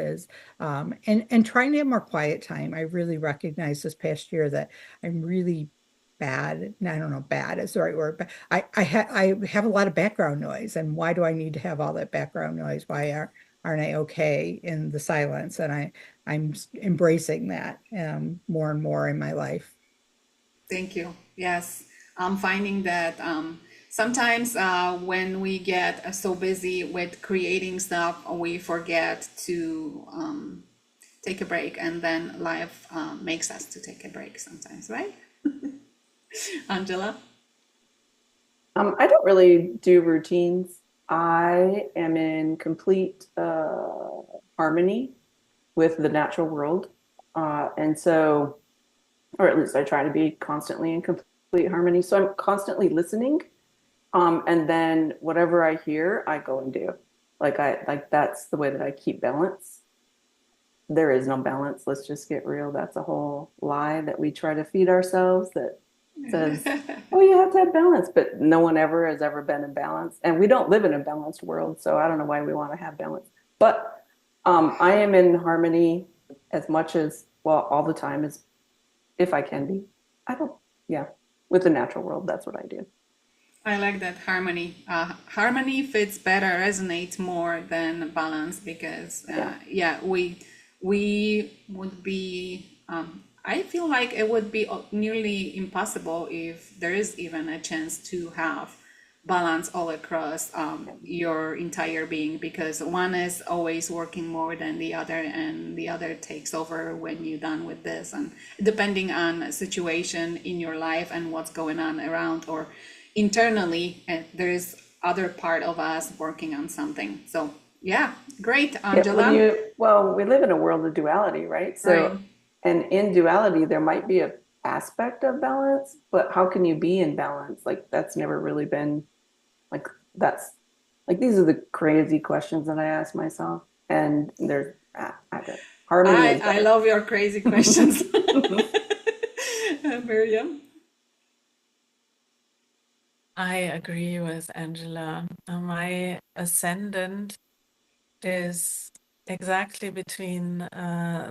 and trying to have more quiet time. I really recognize this past year that I'm really bad. And I don't know, bad is the right word, but I have a lot of background noise. And why do I need to have all that background noise? Why aren't I okay in the silence? And I'm embracing that more and more in my life. Thank you. Yes, I'm finding that sometimes when we get so busy with creating stuff, we forget to take a break, and then life makes us to take a break sometimes, right? Angela? I don't really do routines. I am in complete harmony with the natural world. And so, or at least I try to be constantly in complete harmony. So I'm constantly listening. And then whatever I hear, I go and do. Like that's the way that I keep balance. There is no balance. Let's just get real. That's a whole lie that we try to feed ourselves, that says, oh, you have to have balance, but no one ever has ever been in balance. And we don't live in a balanced world. So I don't know why we want to have balance. But I am in harmony as much as, well, all the time, as if I can be. With the natural world, that's what I do. I like that harmony. Harmony fits better, resonates more than balance, because we would be. I feel like it would be nearly impossible if there is even a chance to have balance all across your entire being, because one is always working more than the other, and the other takes over when you're done with this. And depending on a situation in your life and what's going on around or internally, there is other part of us working on something. So yeah, great, Yeah, Angela. well, we live in a world of duality, right? So, Right. and in duality, there might be a aspect of balance, but how can you be in balance? Like that's never really been like that's like these are the crazy questions that I ask myself, and there's I don't, harmony is I better. love your crazy questions, Miriam. I agree with Angela. My ascendant is exactly between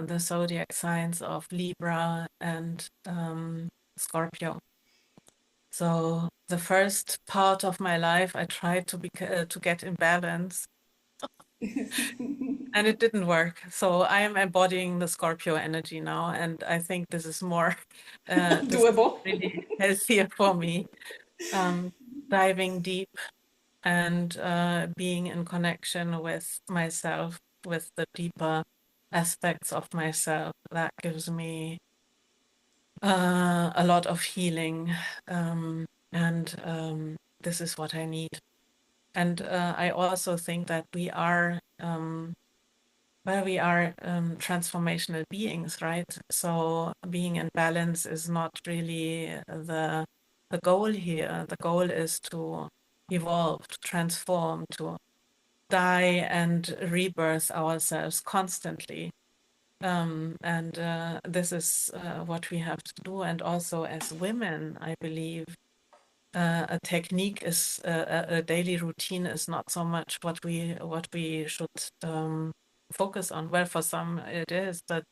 the zodiac signs of Libra and Scorpio. So the first part of my life, I tried to get in balance, and it didn't work. So I am embodying the Scorpio energy now, and I think this is more, this is Doable. really healthier for me. Diving deep and being in connection with myself, with the deeper aspects of myself, that gives me a lot of healing, and this is what I need. And I also think that we are transformational beings, right? So being in balance is not really the goal here. The goal is to evolve, to transform, to die and rebirth ourselves constantly. And this is what we have to do. And also as women, I believe a technique is a daily routine is not so much what we should focus on. Well, for some it is, but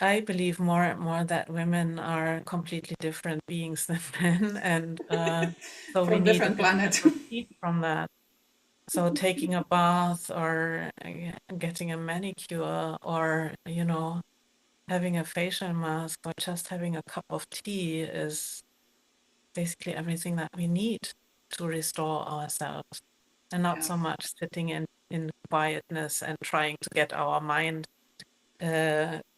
I believe more and more that women are completely different beings than men, and so we From need a different different planet. routine from that. So taking a bath or getting a manicure or, having a facial mask or just having a cup of tea is basically everything that we need to restore ourselves, and not Yeah. so much sitting in quietness and trying to get our mind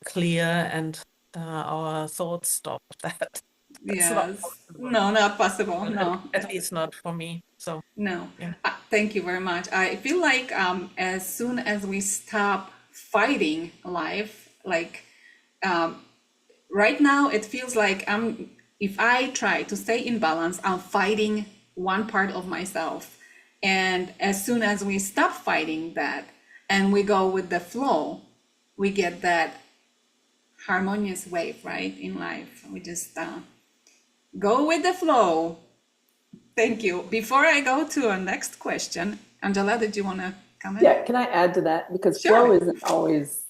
clear and our thoughts stop. That's not Yes. possible, No, not possible. No. at least not for me. So No. yeah. Thank you very much. I feel like as soon as we stop fighting life, like right now, it feels like if I try to stay in balance, I'm fighting one part of myself. And as soon as we stop fighting that and we go with the flow, we get that harmonious wave, right? In life, we just go with the flow. Thank you. Before I go to our next question, Angela, did you want to comment? Yeah, can I add to that? Because flow Sure. isn't always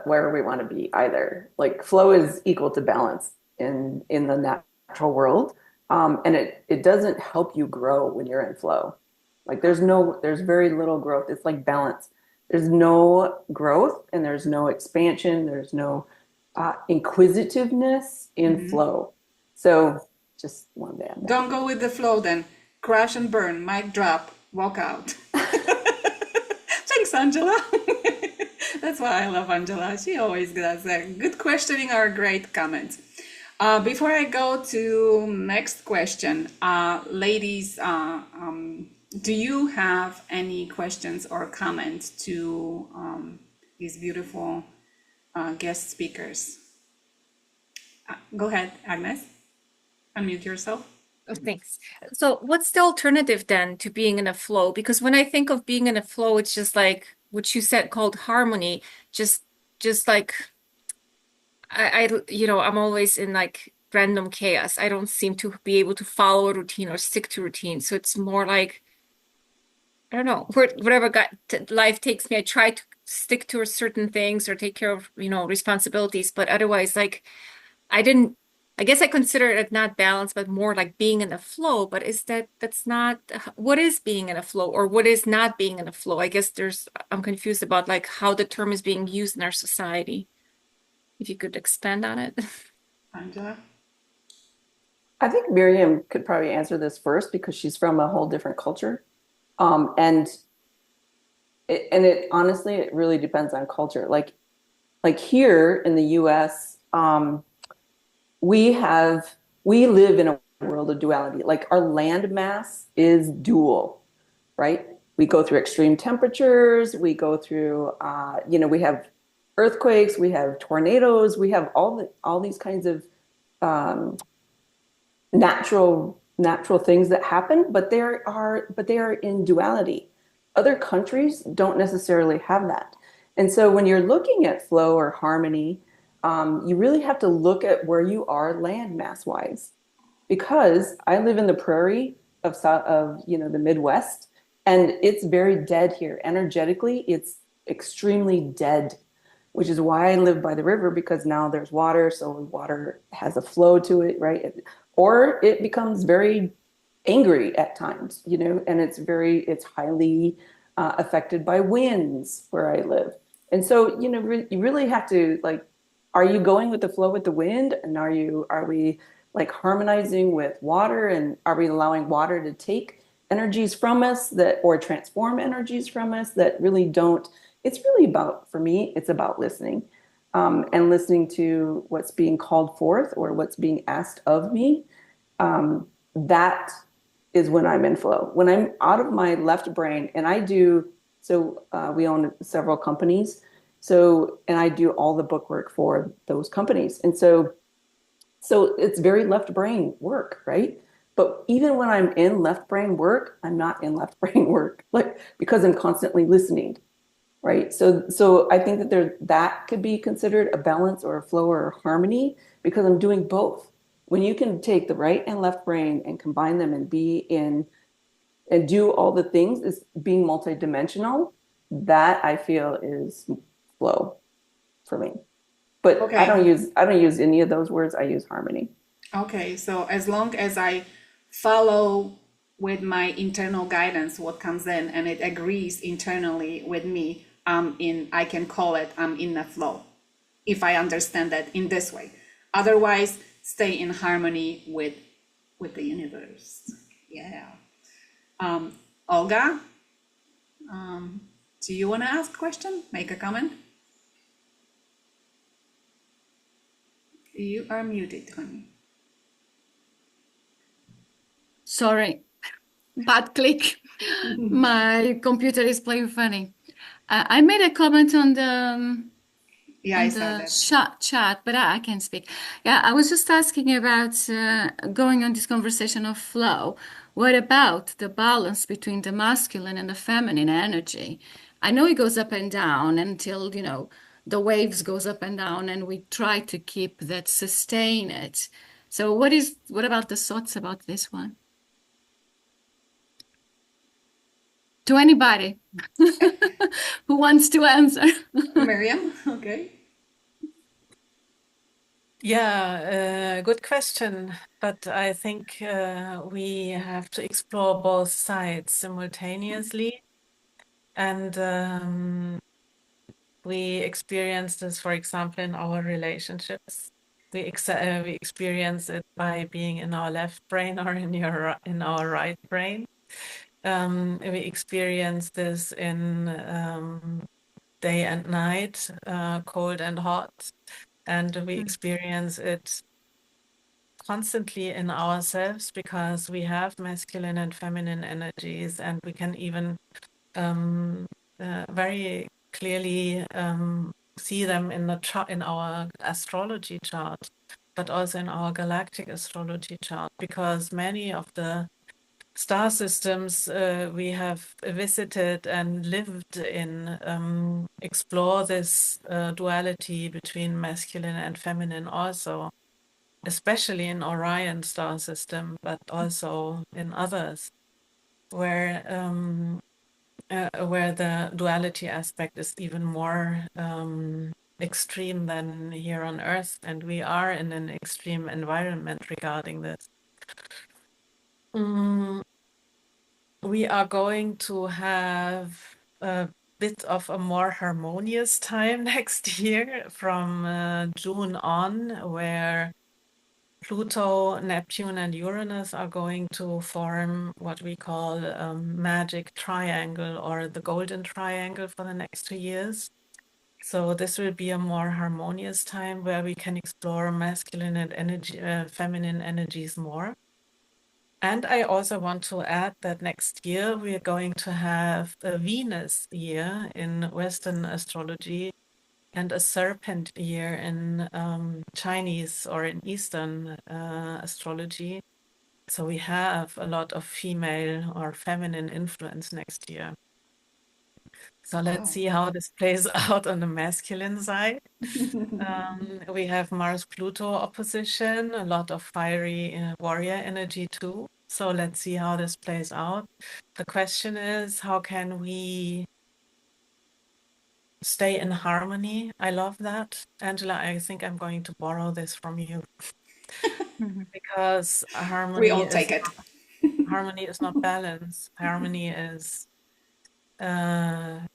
where we want to be either. Like flow is equal to balance in the natural world, and it doesn't help you grow when you're in flow. Like there's very little growth. It's like balance. There's no growth and there's no expansion. There's no inquisitiveness in flow. So just wanted to add that. Don't go with the flow then. Crash and burn, mic drop, walk out. Thanks, Angela. That's why I love Angela. She always does that. Good questioning or great comments. Before I go to next question, ladies, do you have any questions or comments to these beautiful guest speakers? Go ahead, Agnes. Unmute yourself. Oh, thanks. So what's the alternative then to being in a flow? Because when I think of being in a flow, it's just like what you said called harmony. Just like I'm always in like random chaos. I don't seem to be able to follow a routine or stick to routine. So it's more like, I don't know, whatever life takes me, I try to stick to certain things or take care of, responsibilities. But otherwise, like I guess I consider it not balance, but more like being in a flow. But that's not, what is being in a flow or what is not being in a flow? I guess I'm confused about like how the term is being used in our society. If you could expand on it. Angela? I think Miriam could probably answer this first because she's from a whole different culture. And it honestly, it really depends on culture. Like here in the US, we live in a world of duality. Like our land mass is dual. right? We go through extreme temperatures, we go through, we have earthquakes, we have tornadoes, we have all these kinds of um, natural things that happen, but they are in duality. Other countries don't necessarily have that. And so when you're looking at flow or harmony, you really have to look at where you are land mass wise. Because I live in the prairie of the Midwest, and it's very dead here. Energetically, it's extremely dead, which is why I live by the river, because now there's water, so water has a flow to it, right? Or it becomes very angry at times, and it's highly affected by winds where I live. And so, you really have to, like, are you going with the flow with the wind? And are we like harmonizing with water? And are we allowing water to take energies from us or transform energies from us that really don't? It's really about, for me, it's about listening, and listening to what's being called forth or what's being asked of me. That is when I'm in flow. When I'm out of my left brain, and we own several companies. And I do all the book work for those companies. And so it's very left brain work, right? But even when I'm in left brain work, I'm not in left brain work, like, because I'm constantly listening, right? So I think that could be considered a balance or a flow or a harmony, because I'm doing both. When you can take the right and left brain and combine them and and do all the things, is being multidimensional. That I feel is flow for me. But Okay. I don't use any of those words. I use harmony. Okay, so as long as I follow with my internal guidance what comes in and it agrees internally with me, I can call it I'm in the flow, if I understand that in this way. Otherwise, stay in harmony with the universe. Yeah. Olga, do you want to ask a question? Make a comment? You are muted, honey. Sorry, bad click. My computer is playing funny. I made a comment on the Yeah, I saw that. chat, but I can speak. Yeah, I was just asking about going on this conversation of flow. What about the balance between the masculine and the feminine energy? I know it goes up and down until, the waves goes up and down, and we try to keep that, sustain it. So what about the thoughts about this one? To anybody who wants to answer. Miriam, okay. Yeah, good question. But I think we have to explore both sides simultaneously. And we experience this, for example, in our relationships. We experience it by being in our left brain or in our right brain. We experience this in day and night, cold and hot, and we experience it constantly in ourselves because we have masculine and feminine energies, and we can even very clearly see them in our astrology chart, but also in our galactic astrology chart, because many of the star systems we have visited and lived in explore this duality between masculine and feminine also, especially in Orion star system, but also in others, where the duality aspect is even more extreme than here on Earth, and we are in an extreme environment regarding this. We are going to have a bit of a more harmonious time next year from June on, where Pluto, Neptune, and Uranus are going to form what we call a magic triangle, or the golden triangle, for the next 2 years. So this will be a more harmonious time where we can explore masculine and feminine energies more. And I also want to add that next year we are going to have a Venus year in Western astrology and a serpent year in Chinese or in Eastern astrology. So we have a lot of female or feminine influence next year. So let's see how this plays out on the masculine side. We have Mars-Pluto opposition, a lot of fiery warrior energy too. So let's see how this plays out. The question is, how can we stay in harmony? I love that. Angela, I think I'm going to borrow this from you because We all take it. harmony is not balance. Harmony is a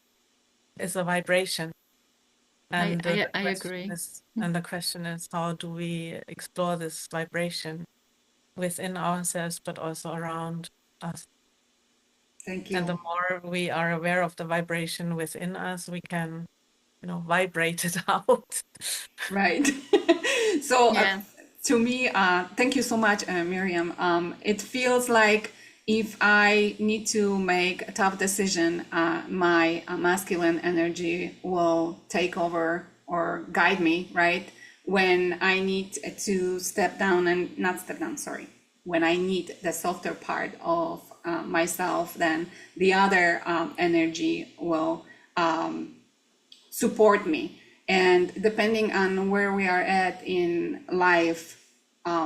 vibration. And I agree. And the question is, how do we explore this vibration within ourselves, but also around us? Thank you. And the more we are aware of the vibration within us, we can, vibrate it out. Right. So Yeah. to me, thank you so much, Miriam. It feels like if I need to make a tough decision, my masculine energy will take over or guide me, right? When I need to when I need the softer part of myself, then the other energy will support me. And depending on where we are at in life,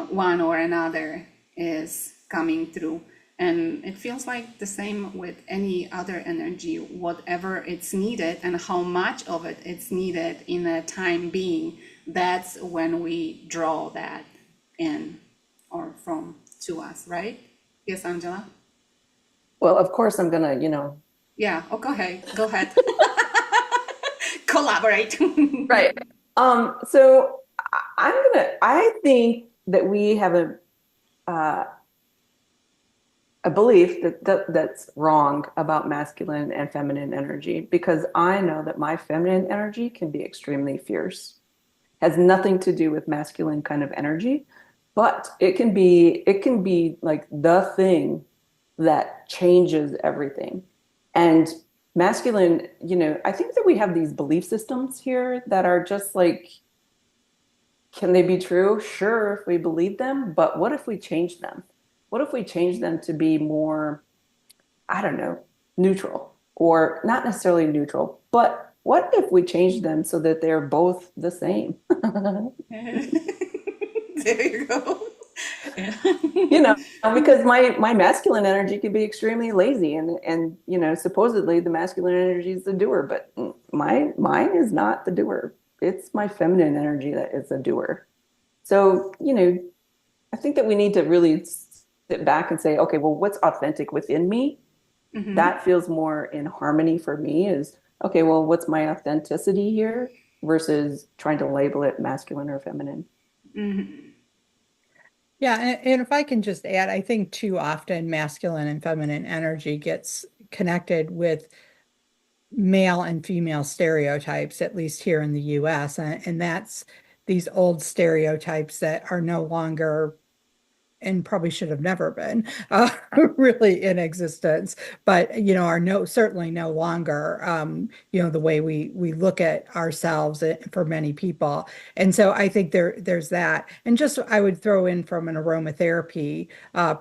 one or another is coming through. And it feels like the same with any other energy, whatever it's needed and how much of it it's needed in a time being, that's when we draw that in or from to us, right? Yes, Angela? Well, of course, I'm gonna, Yeah, oh, go ahead. Collaborate. right. So I think that we have a belief that's wrong about masculine and feminine energy, because I know that my feminine energy can be extremely fierce. Has nothing to do with masculine kind of energy, but it can be like the thing that changes everything. And masculine, I think that we have these belief systems here that are just like, can they be true? Sure, if we believe them, but what if we change them? What if we change them to be more, I don't know, neutral, or not necessarily neutral, but what if we change them so that they're both the same? There you go. Because my masculine energy can be extremely lazy, and supposedly the masculine energy is the doer, but mine is not the doer. It's my feminine energy that is the doer. So, I think that we need to really sit back and say, okay, well, what's authentic within me? Mm-hmm. That feels more in harmony for me is, okay, well, what's my authenticity here versus trying to label it masculine or feminine? Mm-hmm. Yeah, and if I can just add, I think too often masculine and feminine energy gets connected with male and female stereotypes, at least here in the US, and that's these old stereotypes that are no longer, and probably should have never been really in existence, but are certainly no longer the way we look at ourselves for many people. And so I think there's that. And just I would throw in from an aromatherapy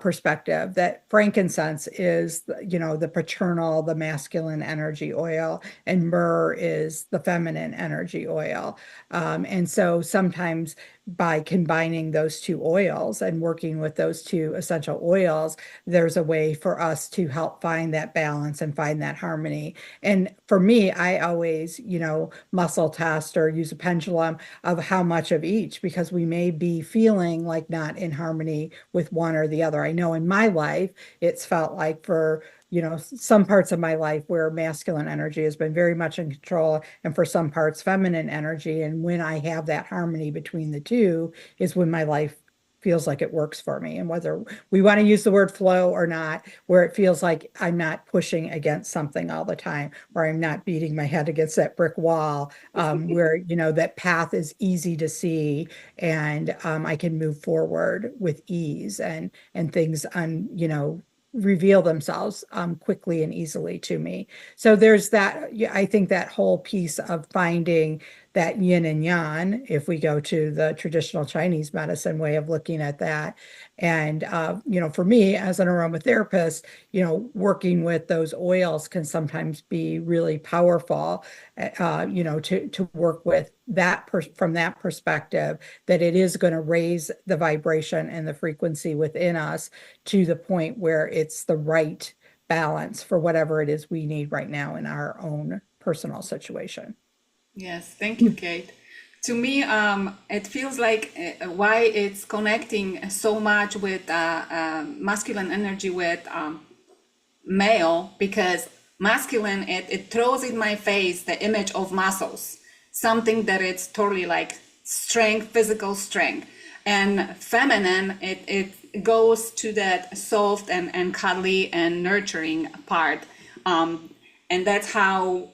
perspective that frankincense is the paternal, the masculine energy oil, and myrrh is the feminine energy oil. And so sometimes by combining those two oils and working with those two essential oils, there's a way for us to help find that balance and find that harmony. And for me, I always, muscle test or use a pendulum of how much of each, because we may be feeling like not in harmony with one or the other. I know in my life, it's felt like for some parts of my life where masculine energy has been very much in control, and for some parts, feminine energy. And when I have that harmony between the two is when my life feels like it works for me, and whether we want to use the word flow or not, where it feels like I'm not pushing against something all the time, or I'm not beating my head against that brick wall, where, you know, that path is easy to see, and I can move forward with ease, and things you know, reveal themselves quickly and easily to me. So there's that. I think that whole piece of finding that yin and yang, if we go to the traditional Chinese medicine way of looking at that. And, you know, for me as an aromatherapist, you know, working with those oils can sometimes be really powerful, you know, to work with that from that perspective, that it is going to raise the vibration and the frequency within us to the point where it's the right balance for whatever it is we need right now in our own personal situation. Yes, thank you, Kate. To me, it feels like why it's connecting so much with masculine energy with male, because masculine, it throws in my face the image of muscles, something that it's totally like strength, physical strength. And feminine, it goes to that soft and cuddly and nurturing part. And that's how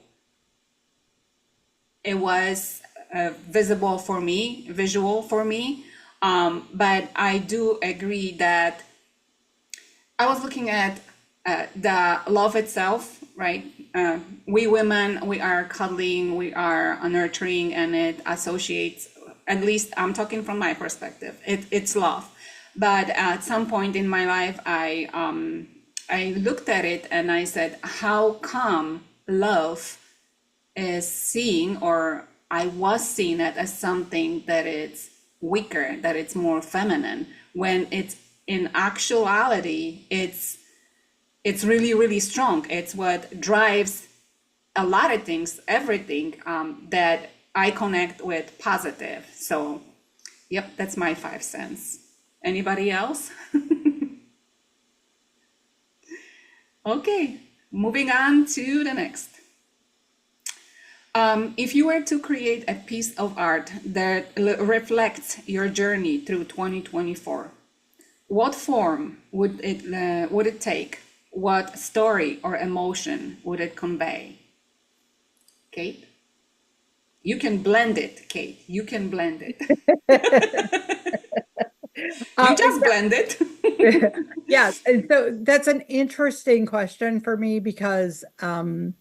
it was visual for me. But I do agree that I was looking at the love itself, right? We women, we are cuddling, we are nurturing, and it associates, at least I'm talking from my perspective, it's love. But at some point in my life, I looked at it and I said, how come love is seen, or I was seeing it as something that it's weaker, that it's more feminine, when it's in actuality, it's really, really strong. It's what drives a lot of things, everything that I connect with positive. So, yep, that's my 5 cents. Anybody else? Okay, moving on to the next. If you were to create a piece of art that reflects your journey through 2024, what form would it take? What story or emotion would it convey? Kate? You can blend it, Kate. You can blend it. You just blend it. Yes. And so that's an interesting question for me, because I'm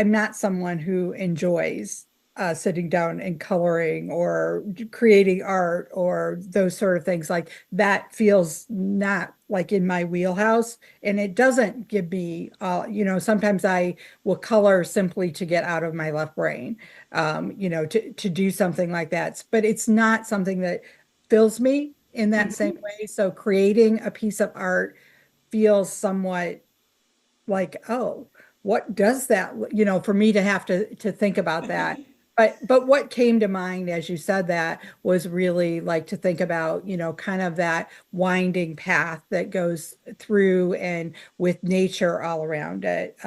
not someone who enjoys sitting down and coloring or creating art or those sort of things. Like, that feels not like in my wheelhouse, and it doesn't give me, you know, sometimes I will color simply to get out of my left brain, you know, to do something like that. But it's not something that fills me in that same way. So creating a piece of art feels somewhat like, oh, what does that, you know, for me to have to think about that. But what came to mind as you said that was really like to think about, you know, kind of that winding path that goes through and with nature all around it.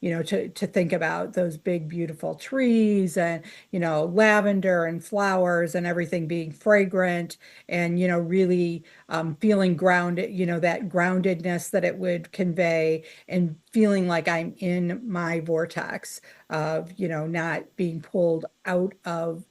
You know, to think about those big, beautiful trees and, you know, lavender and flowers and everything being fragrant, and, you know, really feeling grounded, you know, that groundedness that it would convey, and feeling like I'm in my vortex of, you know, not being pulled out of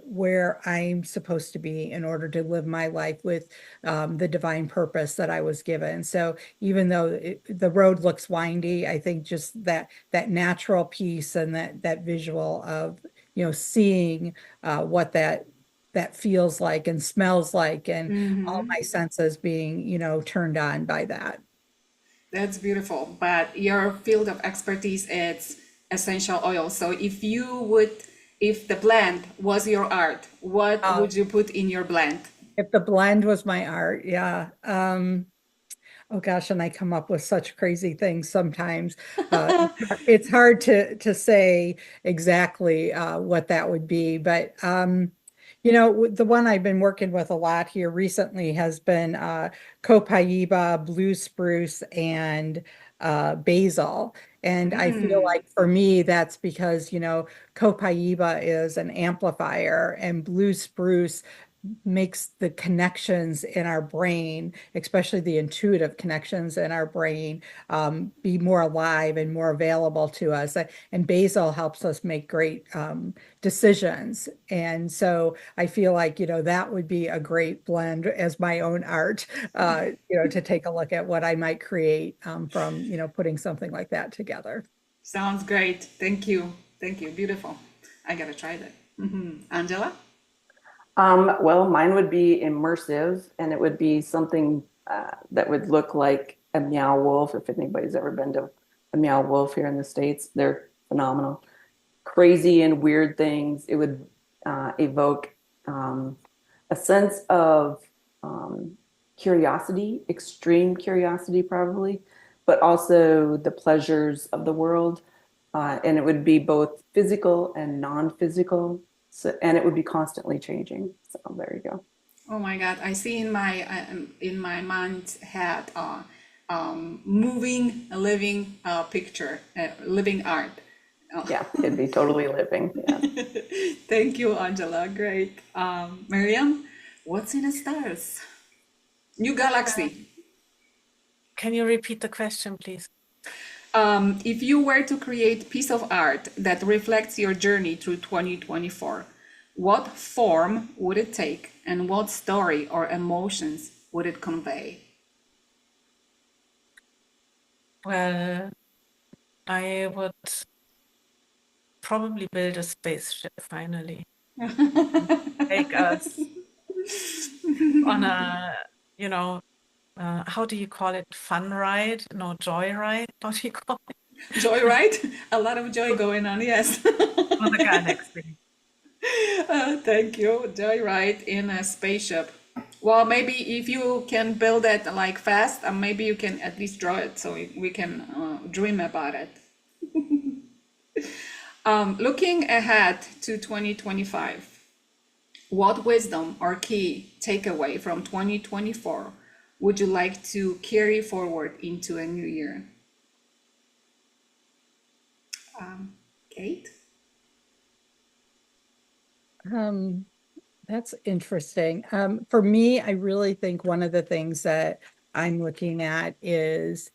where I'm supposed to be in order to live my life with the divine purpose that I was given. So even though the road looks windy, I think just that natural piece and that visual of, you know, seeing what that feels like and smells like, and all my senses being, you know, turned on by that. That's beautiful. But your field of expertise is essential oil. So if the blend was your art, what would you put in your blend? If the blend was my art, yeah. Oh gosh, and I come up with such crazy things sometimes. It's hard to say exactly what that would be, but you know, the one I've been working with a lot here recently has been copaiba, blue spruce, and basil. And I feel like for me, that's because, copaiba is an amplifier and blue spruce makes the connections in our brain, especially the intuitive connections in our brain, be more alive and more available to us. And basil helps us make great decisions. And so I feel like, that would be a great blend as my own art, to take a look at what I might create from, putting something like that together. Sounds great. Thank you. Thank you. Beautiful. I gotta try that. Angela? Well, mine would be immersive, and it would be something that would look like a meow wolf. If anybody's ever been to a meow wolf here in the States, they're phenomenal. Crazy and weird things. It would evoke a sense of curiosity, extreme curiosity, probably, but also the pleasures of the world. And it would be both physical and non-physical. So, and it would be constantly changing. So there you go. Oh my God! I see in my mind's head moving, living picture, living art. Yeah, it'd be totally living. Yeah. Thank you, Angela. Great. Miriam, what's in the stars? New galaxy. Can you repeat the question, please? If you were to create a piece of art that reflects your journey through 2024, what form would it take and what story or emotions would it convey? Well, I would probably build a spaceship finally. Take us on a, how do you call it? Fun ride? No, joy ride? How do you call it? Joy, right? A lot of joy going on, yes. On the galaxy. Thank you. Joy ride in a spaceship. Well, maybe if you can build it like fast, maybe you can at least draw it so we can dream about it. Looking ahead to 2025, what wisdom or key takeaway from 2024 would you like to carry forward into a new year? Kate? That's interesting. For me, I really think one of the things that I'm looking at is,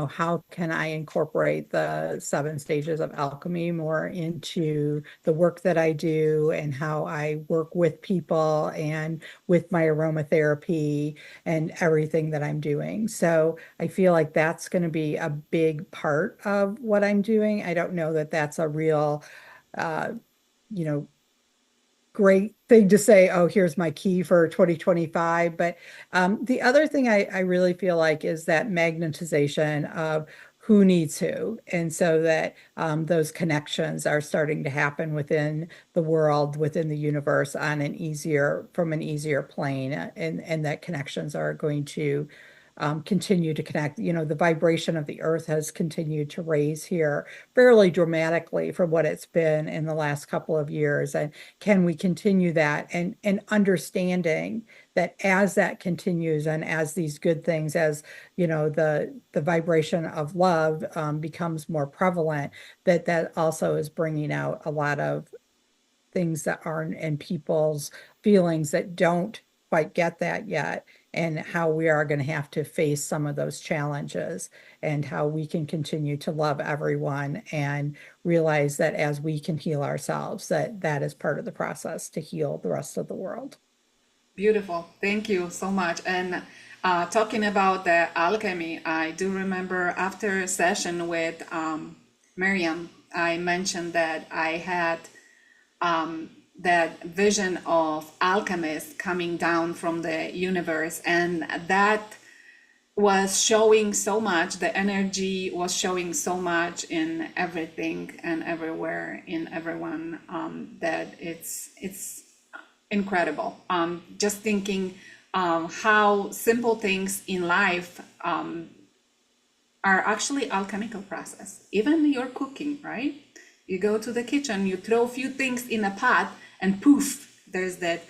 how can I incorporate the 7 stages of alchemy more into the work that I do and how I work with people and with my aromatherapy and everything that I'm doing. So I feel like that's going to be a big part of what I'm doing. I don't know that that's a real, great thing to say, oh, here's my key for 2025. But the other thing I really feel like is that magnetization of who needs who. And so that those connections are starting to happen within the world, within the universe from an easier plane. And that connections are going to continue to connect. The vibration of the earth has continued to raise here fairly dramatically from what it's been in the last couple of years. And can we continue that and understanding that as that continues and as these good things, as the vibration of love becomes more prevalent, that also is bringing out a lot of things that aren't in people's feelings that don't quite get that yet, and how we are going to have to face some of those challenges and how we can continue to love everyone and realize that as we can heal ourselves, that is part of the process to heal the rest of the world. Beautiful. Thank you so much. And talking about the alchemy, I do remember after a session with Miriam, I mentioned that I had that vision of alchemists coming down from the universe, and that was showing so much, the energy was showing so much in everything and everywhere in everyone, that it's incredible. Just thinking how simple things in life are actually alchemical process. Even your cooking, right? You go to the kitchen, you throw a few things in a pot, and poof, there's that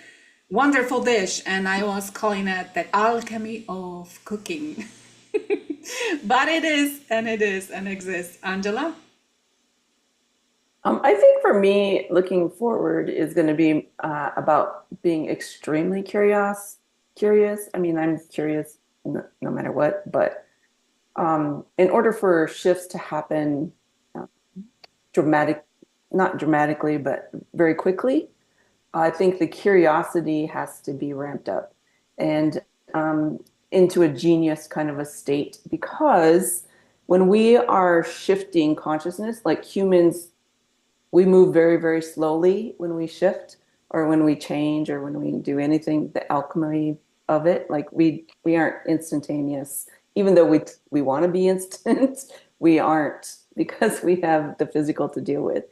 wonderful dish. And I was calling it the alchemy of cooking. But it is, and it is, and exists. Angela? I think for me, looking forward is going to be about being extremely curious. Curious. I mean, I'm curious no matter what, but in order for shifts to happen uh, not dramatically, but very quickly, I think the curiosity has to be ramped up and um, into a genius kind of a state because when we are shifting consciousness, like humans, we move very, very slowly when we shift or when we change or when we do anything, the alchemy of it. Like we aren't instantaneous, even though we want to be instant, we aren't because we have the physical to deal with.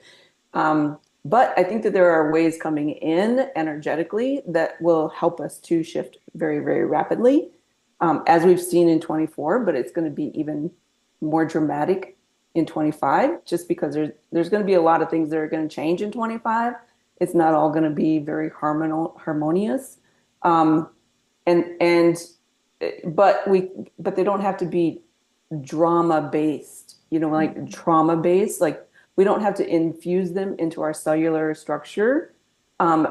But I think that there are ways coming in energetically that will help us to shift very, very rapidly, as we've seen in 24, but it's going to be even more dramatic in 25, just because there's going to be a lot of things that are going to change in 25. It's not all going to be very harmonious. Um, and but they don't have to be drama based, like trauma based. Like we don't have to infuse them into our cellular structure.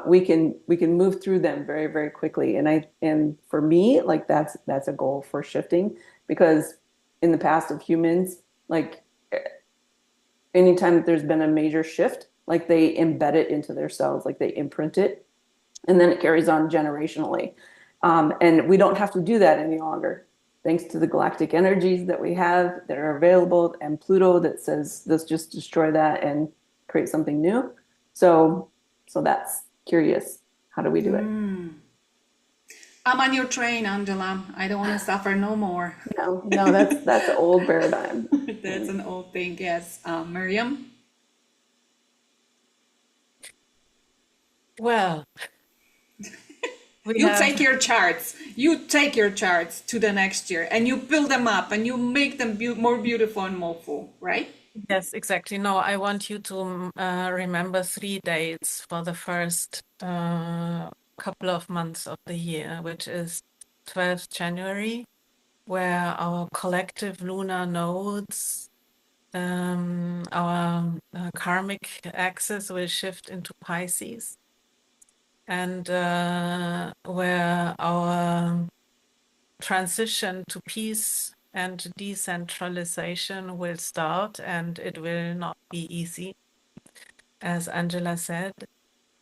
We can move through them very, very quickly. And for me, like that's a goal for shifting because in the past of humans, like anytime that there's been a major shift, like they embed it into their cells, like they imprint it, and then it carries on generationally. And we don't have to do that any longer, thanks to the galactic energies that we have that are available, and Pluto that says, let's just destroy that and create something new. So that's curious. How do we do it? I'm on your train, Angela. I don't want to suffer no more. No, that's an old paradigm. That's an old thing, yes. Miriam? Well, we You have, take your charts. You take your charts to the next year and you build them up and you make them more beautiful and more full, right? yes, exactly. No, I want you to remember 3 dates for the first couple of months of the year, which is 12th January, where our collective lunar nodes, our karmic axis will shift into Pisces, and where our transition to peace and decentralization will start, and it will not be easy, as Angela said.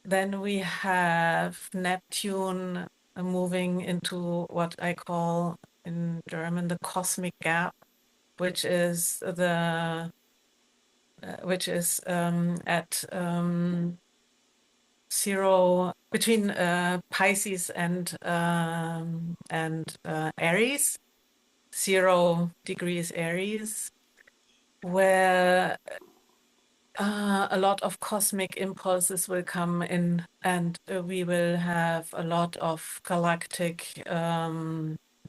Then we have Neptune moving into what I call in German the cosmic gap, which is at zero between Pisces and Aries, 0 degrees Aries, where a lot of cosmic impulses will come in, and we will have a lot of galactic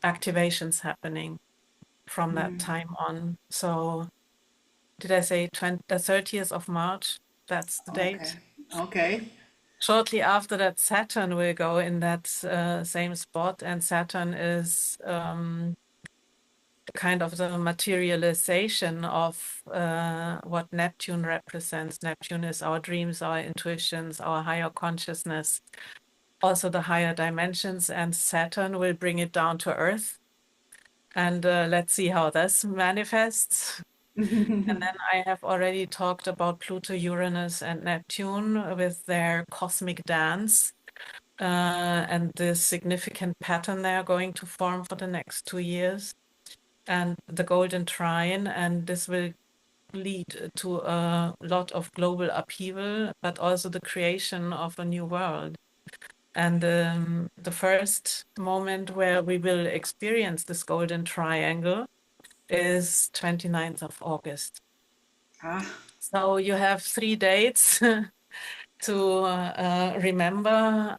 activations happening from that time on. So, did I say the 30th of March? That's the date. Okay. Shortly after that, Saturn will go in that same spot, and Saturn is kind of the materialization of what Neptune represents. Neptune is our dreams, our intuitions, our higher consciousness, also the higher dimensions, and Saturn will bring it down to Earth. And let's see how this manifests. And then I have already talked about Pluto, Uranus, and Neptune with their cosmic dance and the significant pattern they are going to form for the next 2 years, and the golden trine, and this will lead to a lot of global upheaval, but also the creation of a new world. And the first moment where we will experience this golden triangle is 29th of August. So you have 3 dates to remember.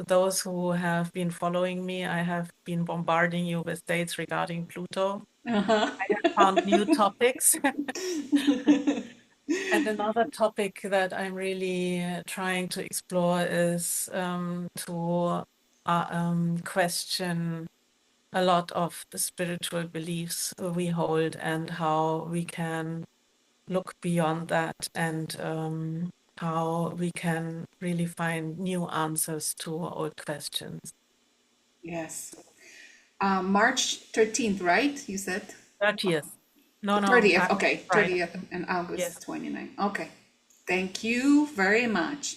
Those who have been following me, I have been bombarding you with dates regarding Pluto. I have found new topics. And another topic that I'm really trying to explore is to question a lot of the spiritual beliefs we hold and how we can look beyond that, and how we can really find new answers to old questions. Yes. March 13th, right? You said? 30th. No, 30th. Okay. Friday. 30th and Yes. August 29th. Okay. Thank you very much.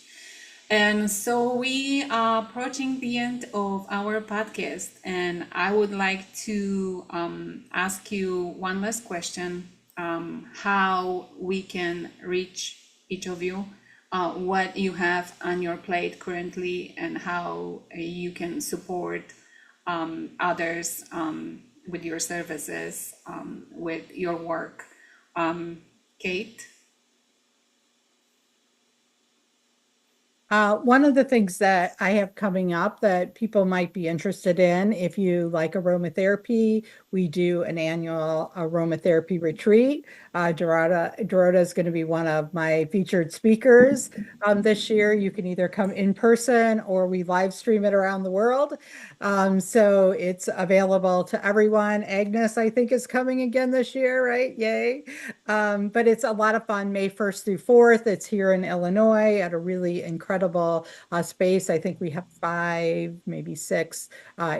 And so we are approaching the end of our podcast, and I would like to ask you one last question: how we can reach each of you, what you have on your plate currently, and how you can support others with your services, with your work. Kate? One of the things that I have coming up that people might be interested in, if you like aromatherapy, we do an annual aromatherapy retreat. Dorota is going to be one of my featured speakers this year. You can either come in person or we live stream it around the world. So it's available to everyone. Agnes, I think, is coming again this year, right? Yay. But it's a lot of fun, May 1st through 4th. It's here in Illinois at a really incredible space. I think we have 5, maybe 6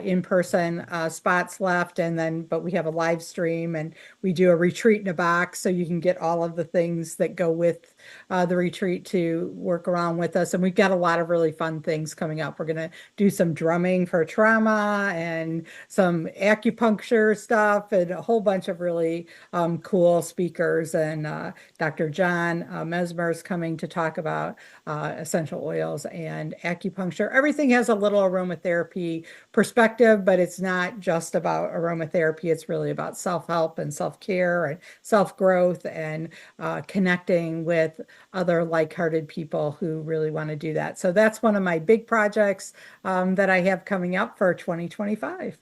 in-person spots left. But we have a live stream, and we do a retreat in a box, so you can get all of the things that go with the retreat to work around with us. And we've got a lot of really fun things coming up. We're going to do some drumming for trauma and some acupuncture stuff and a whole bunch of really cool speakers. And Dr. John Mesmer is coming to talk about essential oils and acupuncture. Everything has a little aromatherapy perspective, but it's not just about aromatherapy. It's really about self-help and self-care and self-growth and connecting with other like-hearted people who really want to do that. So that's one of my big projects that I have coming up for 2025.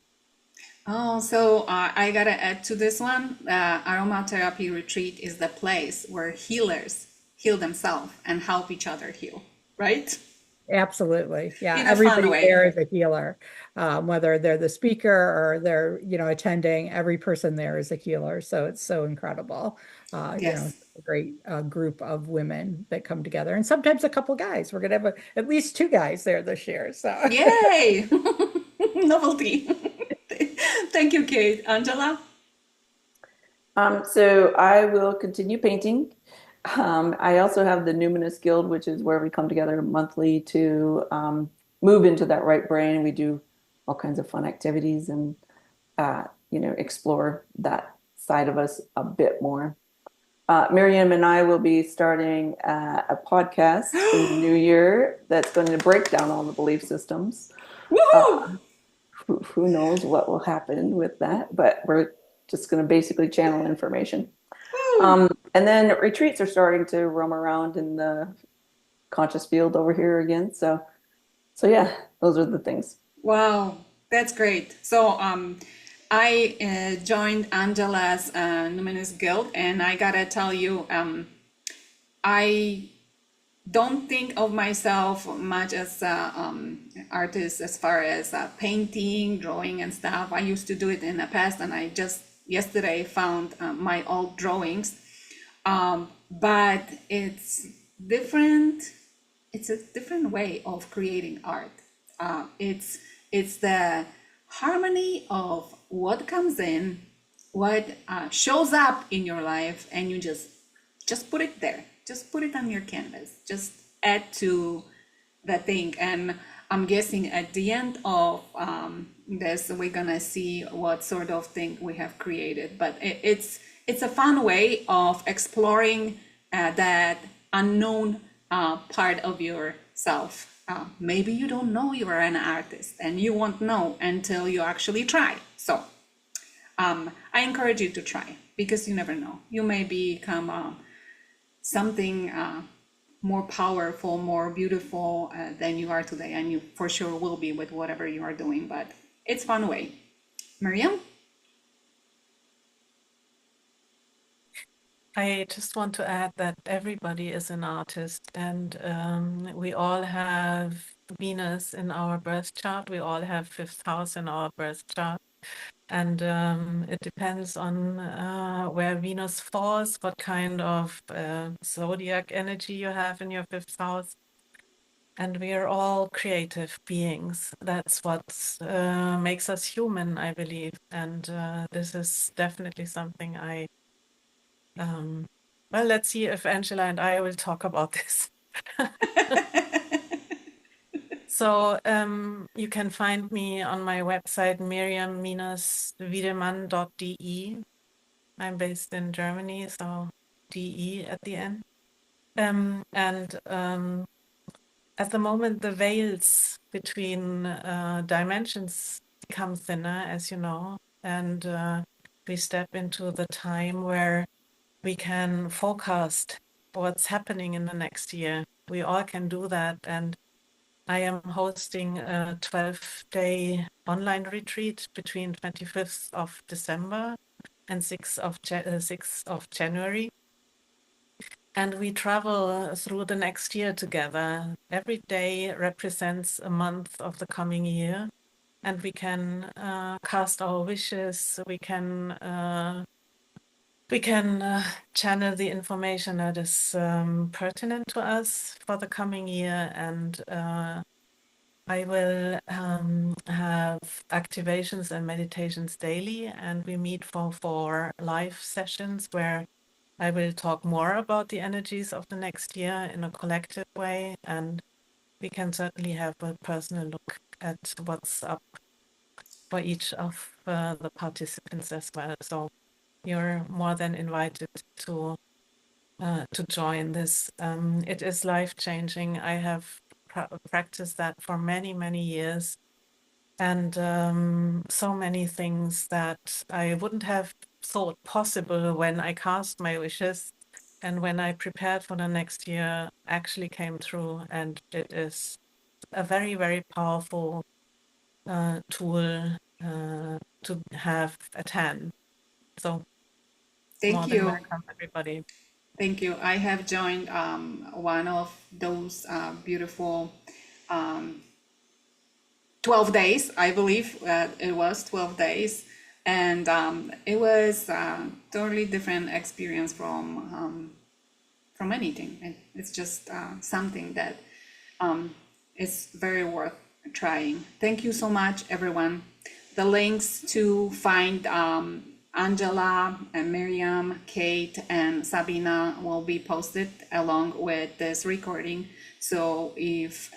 Oh, so I gotta add to this one. Aromatherapy retreat is the place where healers heal themselves and help each other heal, right? Absolutely. Yeah. In a fun Everybody way. there is a healer, whether they're the speaker or they're, attending, every person there is a healer. So it's so incredible. Yes. A great group of women that come together, and sometimes a couple guys. We're going to have at least 2 guys there this year. So Yay! Novelty. Thank you, Kate. Angela? So I will continue painting. I also have the Numinous Guild, which is where we come together monthly to move into that right brain. We do all kinds of fun activities and explore that side of us a bit more. Miriam and I will be starting a podcast in the new year that's going to break down all the belief systems. Woohoo! Who knows what will happen with that, but we're just going to basically channel information. And then retreats are starting to roam around in the conscious field over here again. So yeah, those are the things. Wow, that's great. So I joined Angela's Numinous Guild, and I gotta tell you, I don't think of myself much as artist as far as painting, drawing, and stuff. I used to do it in the past, and I just yesterday found my old drawings. But it's different. It's a different way of creating art. It's the harmony of what comes in, what shows up in your life, and you just put it there. Just put it on your canvas. Just add to the thing. And I'm guessing at the end of this, we're gonna see what sort of thing we have created. But it's a fun way of exploring that unknown part of yourself. Maybe you don't know you are an artist, and you won't know until you actually try. So I encourage you to try, because you never know. You may become something more powerful, more beautiful than you are today, and you for sure will be with whatever you are doing. But it's a fun way. Miriam? I just want to add that everybody is an artist, and we all have Venus in our birth chart. We all have 5th house in our birth chart. And it depends on where Venus falls, what kind of zodiac energy you have in your fifth house. And we are all creative beings. That's what makes us human, I believe. And this is definitely something well, let's see if Angela and I will talk about this. So you can find me on my website, miriam-wiedemann.de. I'm based in Germany, so DE at the end. And at the moment, the veils between dimensions become thinner, as you know, and we step into the time where we can forecast what's happening in the next year. We all can do that, and I am hosting a 12-day online retreat between 25th of December and 6th of January. And we travel through the next year together. Every day represents a month of the coming year. And we can cast our wishes. We can channel the information that is pertinent to us for the coming year. And I will have activations and meditations daily, and we meet for 4 live sessions where I will talk more about the energies of the next year in a collective way, and we can certainly have a personal look at what's up for each of the participants as well. So you're more than invited to join this. It is life-changing. I have practiced that for many, many years. And so many things that I wouldn't have thought possible when I cast my wishes and when I prepared for the next year actually came true. And it is a very, very powerful tool to have at hand. So more Thank than you. welcome, everybody. Thank you. I have joined one of those beautiful 12 days, I believe it was 12 days. And it was a totally different experience from anything. It's just something that is very worth trying. Thank you so much, everyone. The links to find Angela and Miriam, Kate, and Sabina will be posted along with this recording. So if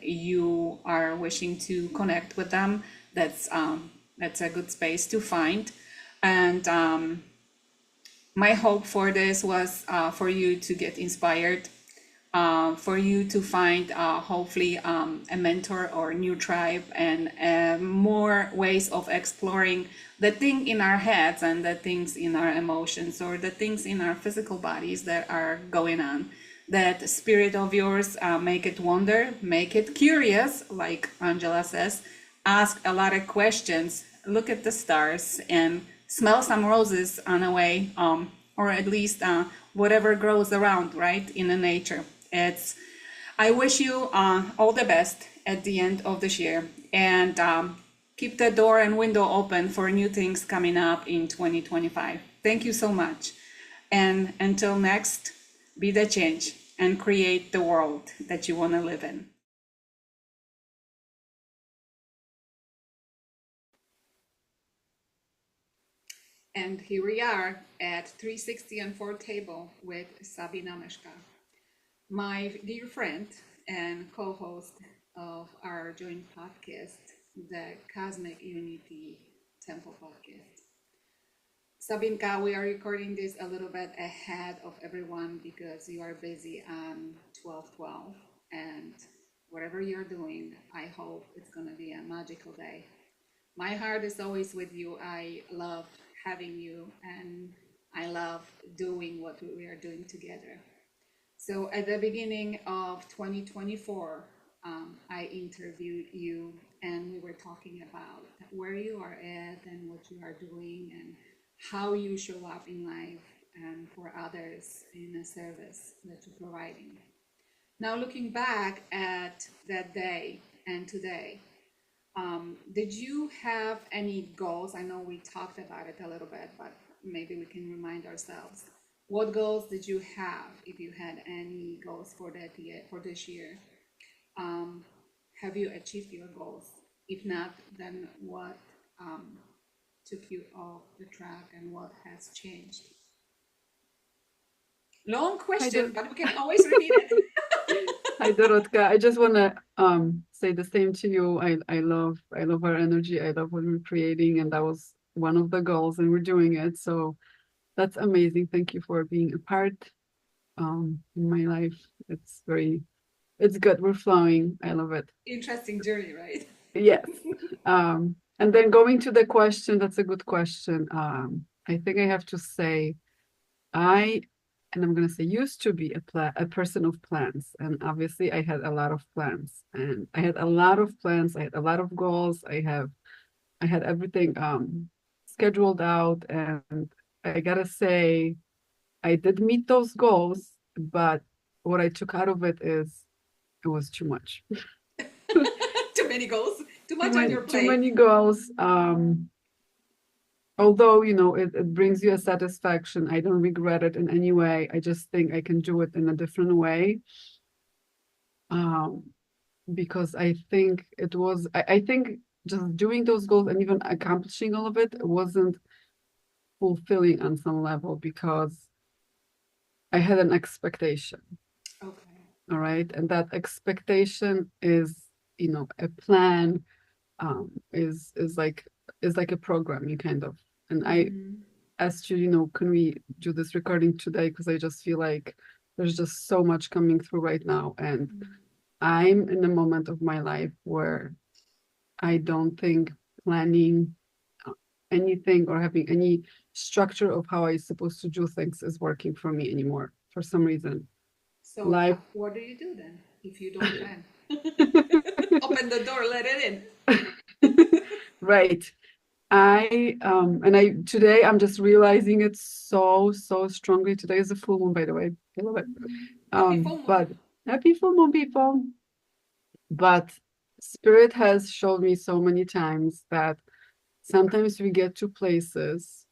you are wishing to connect with them, that's a good space to find. And my hope for this was for you to get inspired, for you to find hopefully a mentor or new tribe, and more ways of exploring the thing in our heads and the things in our emotions or the things in our physical bodies that are going on. That spirit of yours, make it wonder, make it curious, like Angela says, ask a lot of questions, look at the stars and smell some roses on the way, or at least whatever grows around, right, in the nature. I wish you all the best at the end of this year, and keep the door and window open for new things coming up in 2025. Thank you so much. And until next, be the change and create the world that you want to live in. And here we are at 360 and 4 table with Sabina Myszka, my dear friend and co-host of our joint podcast, the Cosmic Unity Temple Podcast. Sabinka, we are recording this a little bit ahead of everyone because you are busy on 12/12, and whatever you're doing, I hope it's going to be a magical day. My heart is always with you. I love having you, and I love doing what we are doing together. So at the beginning of 2024, I interviewed you, and we were talking about where you are at and what you are doing and how you show up in life and for others in a service that you're providing. Now, looking back at that day and today, Did you have any goals? I know we talked about it a little bit, but maybe we can remind ourselves. What goals did you have, if you had any goals for that year, for this year? Have you achieved your goals? If not, then what took you off the track and what has changed? Long question, but we can always repeat it. Hi, Dorotka. I just want to say the same to you. I love our energy. I love what we're creating, and that was one of the goals, and we're doing it. So that's amazing. Thank you for being a part in my life. It's good. We're flowing. I love it. Interesting journey, right? Yes. And then going to the question, that's a good question. I think I have to say, I'm going to say, used to be a person of plans. And obviously, I had a lot of plans. And I had a lot of plans. I had a lot of goals. I had everything scheduled out. And I got to say, I did meet those goals. But what I took out of it is it was too much. Too many goals, too much on your plate. Too many goals. Although, it brings you a satisfaction, I don't regret it in any way. I just think I can do it in a different way. Because I think I think just doing those goals and even accomplishing all of it wasn't fulfilling on some level because I had an expectation. Okay. All right. And that expectation is, a plan, is like a program, you kind of. And I asked you, can we do this recording today? Because I just feel like there's just so much coming through right now. And I'm in a moment of my life where I don't think planning anything or having any structure of how I'm supposed to do things is working for me anymore for some reason. So what do you do then if you don't plan? Open the door, let it in. Right. Today I'm just realizing it so strongly. Today is a full moon, by the way. I love it. Happy full moon. But happy full moon, people. But Spirit has showed me so many times that sometimes we get to places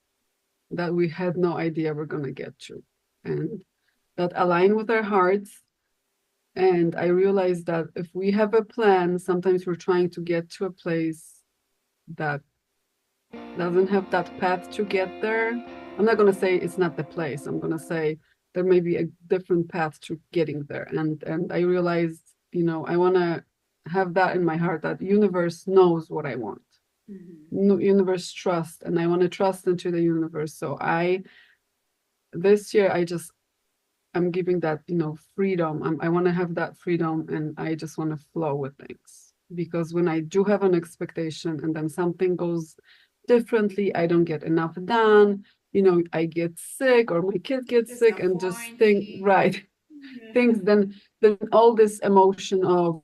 that we had no idea we're gonna get to, and that align with our hearts. And I realized that if we have a plan, sometimes we're trying to get to a place that doesn't have that path to get there. I'm not going to say it's not the place. I'm going to say there may be a different path to getting there. And I realized, I want to have that in my heart, that universe knows what I want. Universe trust, and I want to trust into the universe. So this year, I'm giving that, freedom. I want to have that freedom, and I just want to flow with things. Because when I do have an expectation and then something goes differently, I don't get enough done, I get sick or my kid gets sick and just think, right, things, then all this emotion of,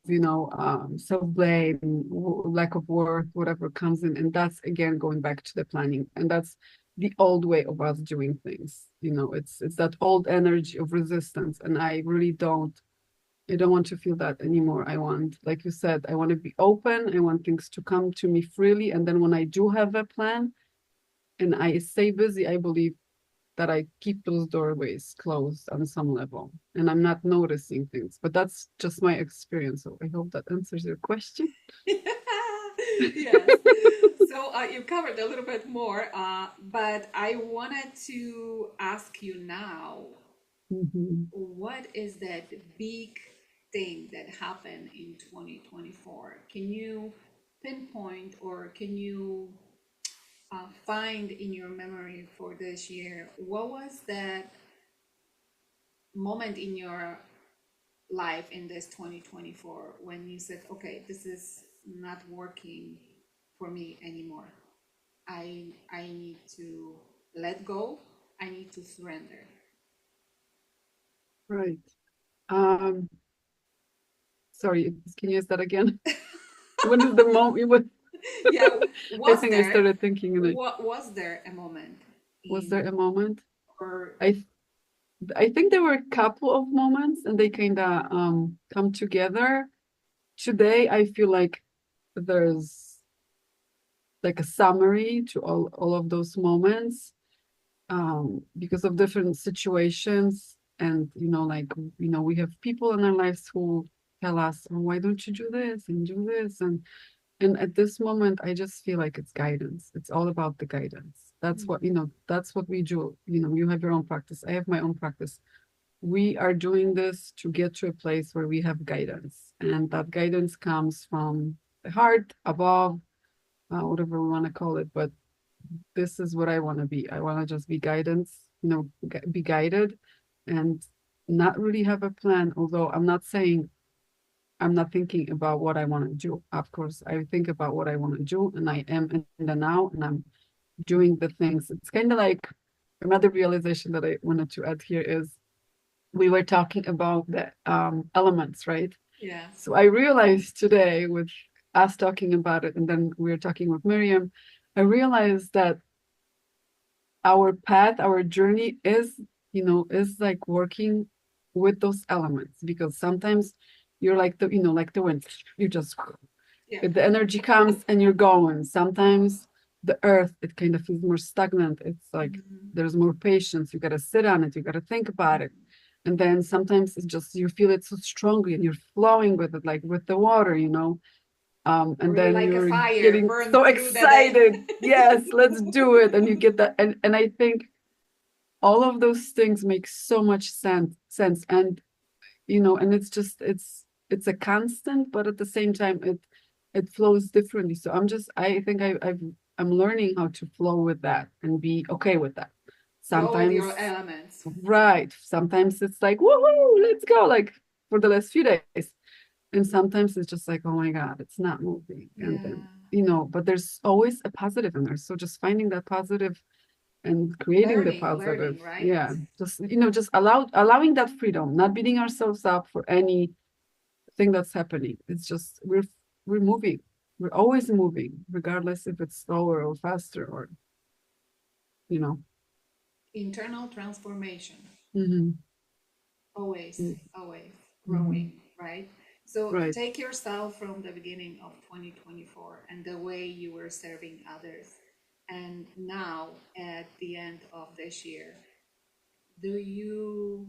self-blame, lack of worth, whatever comes in. And that's, again, going back to the planning. And that's the old way of us doing things. It's that old energy of resistance. And I really don't want to feel that anymore. I want, like you said, I want to be open. I want things to come to me freely. And then when I do have a plan and I stay busy, I believe that I keep those doorways closed on some level and I'm not noticing things. But that's just my experience. So I hope that answers your question. Yes. So you covered a little bit more, but I wanted to ask you now, what is that big thing that happened in 2024? Can you pinpoint, or can you find in your memory for this year, what was that moment in your life in this 2024 when you said, okay, this is not working for me anymore? I need to let go. I need to surrender. Right. Sorry, can you use that again? When is the moment? Yeah, I think I started thinking. What was there a moment? Was there a moment? Or I think there were a couple of moments, and they kind of come together. Today, I feel like there's like a summary to all of those moments, because of different situations. And, like, we have people in our lives who tell us, oh, why don't you do this and do this? And at this moment, I just feel like it's guidance. It's all about the guidance. That's what, that's what we do. You have your own practice. I have my own practice. We are doing this to get to a place where we have guidance. And that guidance comes from the heart, above, whatever we want to call it. But this is what I want to be. I want to just be guidance, be guided, and not really have a plan. Although I'm not thinking about what I want to do. Of course, I think about what I want to do, and I am in the now, and I'm doing the things. It's kind of like another realization that I wanted to add here is we were talking about the elements, right? Yeah. So I realized today with us talking about it, and then we were talking with Miriam, I realized that our path, our journey is like working with those elements, because sometimes you're like like the wind, you just, the energy comes and you're going. Sometimes the earth, it kind of feels more stagnant. It's like there's more patience. You got to sit on it. You got to think about it. And then sometimes it's just, you feel it so strongly and you're flowing with it, like with the water, and Really then like a you're fire getting burned so through the excited. Yes, let's do it. And you get that. And I think all of those things make so much sense. And, and it's just, it's a constant, but at the same time, it flows differently. So I think I'm learning how to flow with that and be okay with that. Sometimes Sometimes, your elements. right. Sometimes it's like, woohoo, let's go, like for the last few days. And sometimes it's just like, oh my God, it's not moving. And then, but there's always a positive in there. So just finding that positive and creating the positive. Learning, right? Yeah. Just, just allowing that freedom, not beating ourselves up for anything that's happening. It's just, we're moving. We're always moving, regardless if it's slower or faster or, Internal transformation. Mm-hmm. Always, always Mm-hmm. growing, right? So Right. take yourself from the beginning of 2024 and the way you were serving others. And now at the end of this year, do you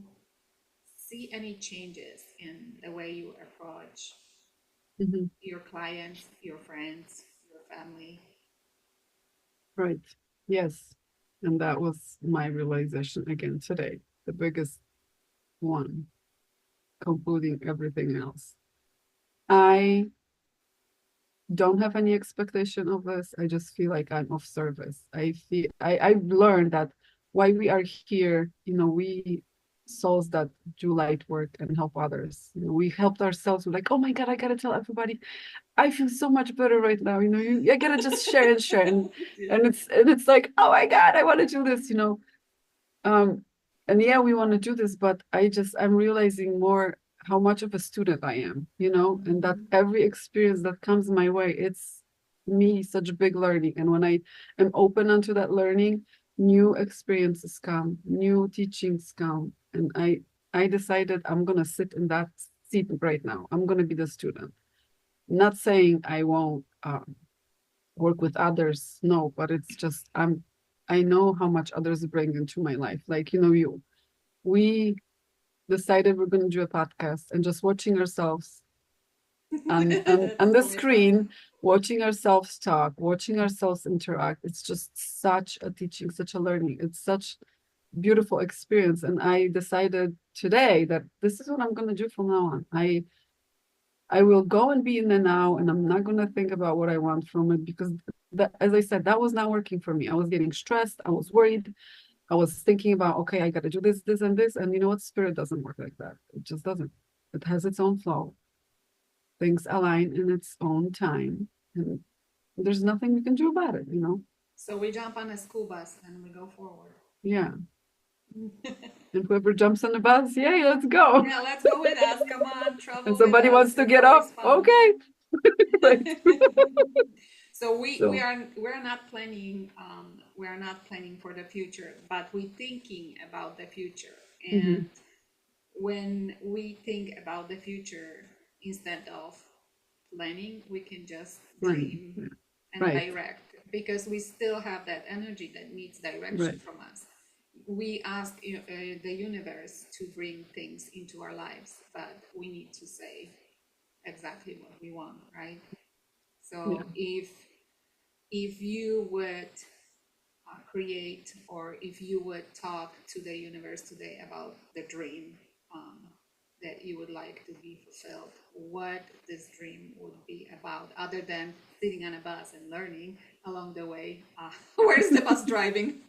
see any changes in the way you approach Mm-hmm. your clients, your friends, your family? Right. Yes. And that was my realization again today, the biggest one, concluding everything else. I don't have any expectation of this. I just feel like I'm of service. I've learned that why we are here, we souls that do light work and help others. We helped ourselves. We're like, oh my God, I gotta tell everybody. I feel so much better right now. I gotta just share and share. And it's like, oh my God, I want to do this, and yeah, we want to do this, but I'm realizing more how much of a student I am, and that every experience that comes my way, it's me such a big learning. And when I am open onto that learning, new experiences come, new teachings come. And I decided I'm gonna sit in that seat right now. I'm gonna be the student. Not saying I won't work with others, no, but it's just I know how much others bring into my life. Like, we decided we're going to do a podcast, and just watching ourselves on the screen, watching ourselves talk, watching ourselves interact. It's just such a teaching, such a learning. It's such beautiful experience. And I decided today that this is what I'm going to do from now on. I will go and be in the now, and I'm not going to think about what I want from it, because as I said, that was not working for me. I was getting stressed. I was worried. I was thinking about, okay, I got to do this, this, and this. And you know what? Spirit doesn't work like that. It just doesn't. It has its own flow. Things align in its own time. And there's nothing we can do about it, So we jump on a school bus and we go forward. Yeah. And whoever jumps on the bus, yay, let's go. Yeah, let's go with us. Come on, travel. And somebody with us. wants to It's get always up. fun. Okay. Right. So we're not planning for the future, but we're thinking about the future. And when we think about the future, instead of planning, we can just dream and Right. direct because we still have that energy that needs direction Right. from us. We ask the universe to bring things into our lives, but we need to say exactly what we want, right? So if you would create, or if you would talk to the universe today about the dream that you would like to be fulfilled, what this dream would be about, other than sitting on a bus and learning along the way. Where's the bus driving?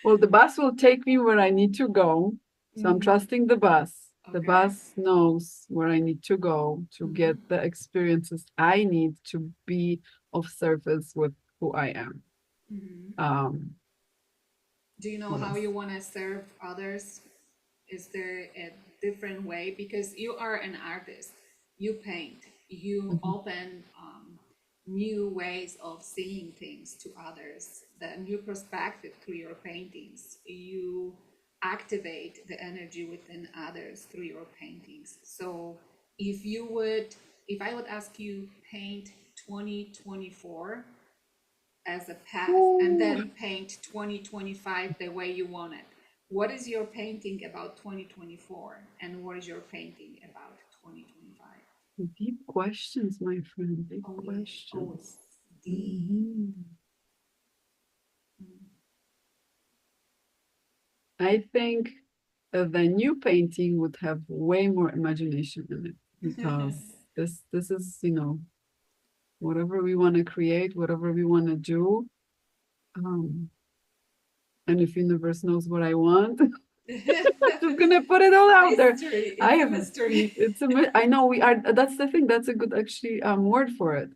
Well, the bus will take me where I need to go. So I'm trusting the bus. The Okay. bus knows where I need to go to get the experiences I need to be of service with who I am. Do you know What how else? you want to serve others? Is there a different way? Because you are an artist, you paint, you open new ways of seeing things to others, the new perspective through your paintings. You activate the energy within others through your paintings. So if I would ask you paint 2024 as a path and then paint 2025 the way you want it, what is your painting about 2024 and what is your painting about 2025? Deep questions, my friend. Deep Oh, yeah. Oh, questions. it's deep. I think the new painting would have way more imagination in it, because this is, whatever we want to create, whatever we want to do. And if universe knows what I want, I'm just gonna put it all out there. Mystery. I It's a have mystery. I know we are. That's the thing. That's a good actually word for it.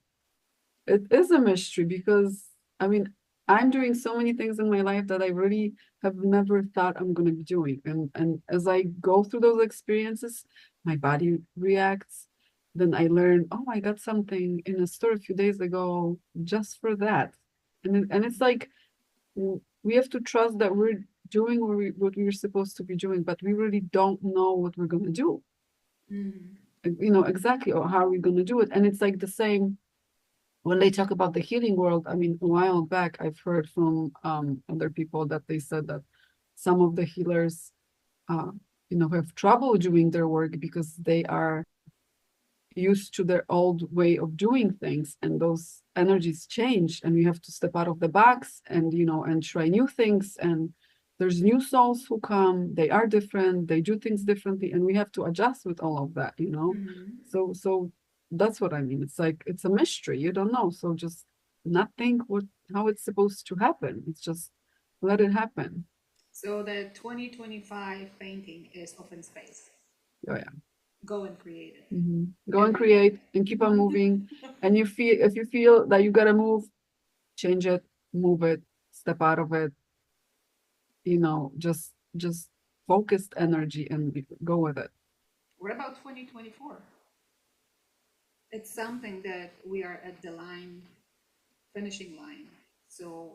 It is a mystery, because I mean, I'm doing so many things in my life that I really have never thought I'm gonna be doing. And as I go through those experiences, my body reacts. Then I learn, oh, I got something in a store a few days ago just for that. And it's like, we have to trust that we're doing what we're supposed to be doing, but we really don't know what we're going to do. Exactly, or how are we going to do it. And it's like the same when they talk about the healing world. I mean, a while back, I've heard from other people that they said that some of the healers, have trouble doing their work because they are used to their old way of doing things, and those energies change, and we have to step out of the box and and try new things. And there's new souls who come, they are different, they do things differently, and we have to adjust with all of that. So that's what I mean. It's like, it's a mystery, you don't know, so just not think how it's supposed to happen. It's just let it happen. So the 2025 painting is open space. Oh yeah. Go and create it. Go and create and keep on moving. And if you feel that you gotta move, change it, move it, step out of it. Just focused energy and go with it. What about 2024? It's something that we are at the finishing line. So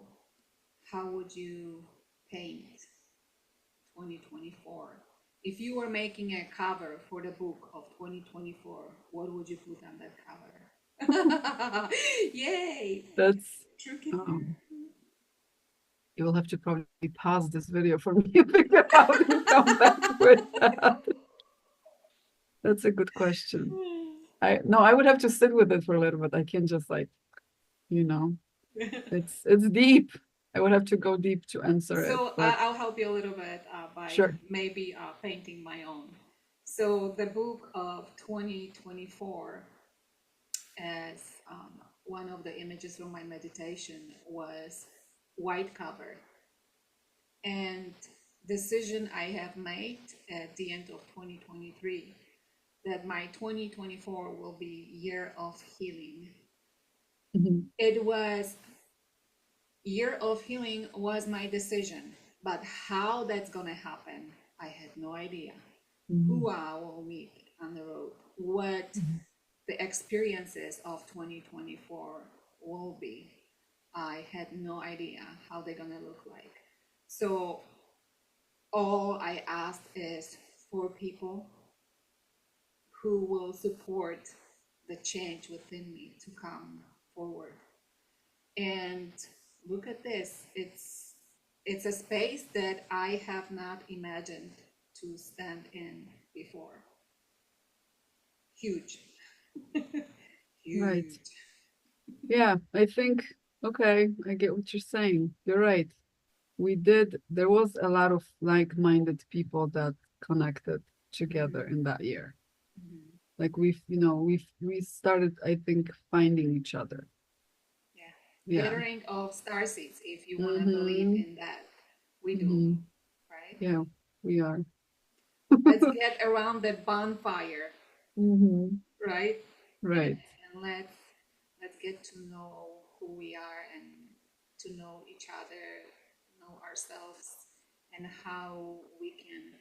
how would you paint 2024? If you were making a cover for the book of 2024, what would you put on that cover? Yay! That's Tricky. You will have to probably pause this video for me to figure out and come back with that. That's a good question. I would have to sit with it for a little bit. I can't just it's deep. I would have to go deep to answer it. So I'll help you a little bit by Sure. maybe painting my own. So the book of 2024, as one of the images from my meditation, was white cover. And decision I have made at the end of 2023 that my 2024 will be year of healing. It was year of healing was my decision, but how that's gonna happen, I had no idea. Who I will meet on the road, what the experiences of 2024 will be. I had no idea how they're gonna look like. So all I asked is for people who will support the change within me to come forward. And look at this. It's a space that I have not imagined to stand in before. Huge. Right. Huge. Yeah, I think, okay, I get what you're saying. You're right. There was a lot of like-minded people that connected together in that year. Like we started, I think, finding each other. Yeah. Yeah. Gathering of starseeds, if you want to believe in that. We do, Mhm. right? Yeah, we are. Let's get around the bonfire, Mhm. right? Right. And let's get to know who we are and to know each other, know ourselves, and how we can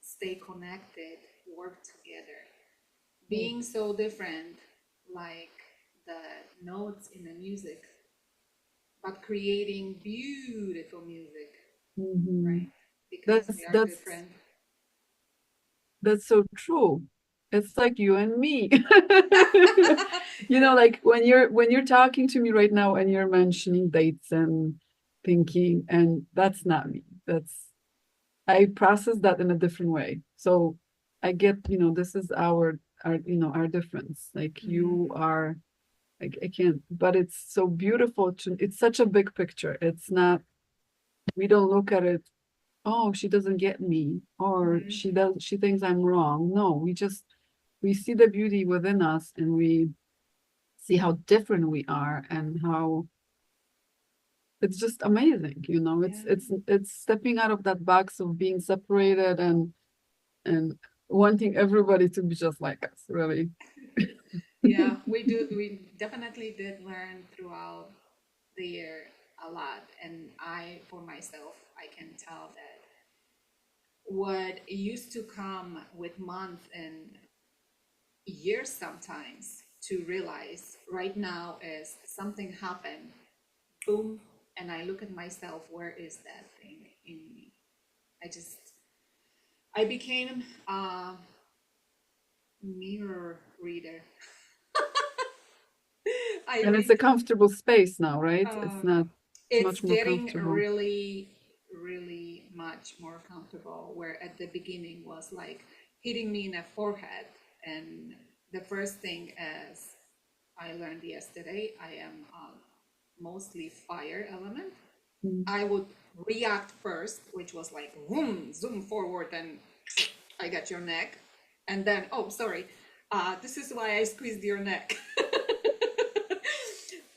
stay connected, work together. Being so different, like the notes in the music, but creating beautiful music, Mhm. right? Because we are That's different. That's so true. It's like you and me. You know, like when you're talking to me right now and you're mentioning dates and thinking, and that's not me. I process that in a different way. So I get, this is our difference. Like you are, I can't, but it's so beautiful it's such a big picture. It's not, we don't look at it, oh, she doesn't get me, or she thinks I'm wrong. No, we see the beauty within us, and we see how different we are, and how it's just amazing. It's stepping out of that box of being separated and wanting everybody to be just like us, really. Yeah, we do. We definitely did learn throughout the year a lot. And for myself, I can tell that what used to come with months and years sometimes to realize right now is something happened, boom, and I look at myself, where is that thing in me? I became a mirror reader. I And it's read, a comfortable space now, right? It's not, it's it's much more getting comfortable. really, really much more comfortable, where at the beginning was like hitting me in the forehead. And the first thing, as I learned yesterday, I am mostly fire element. I would react first, which was like, boom, zoom forward, and I got your neck. And then, oh, sorry, this is why I squeezed your neck.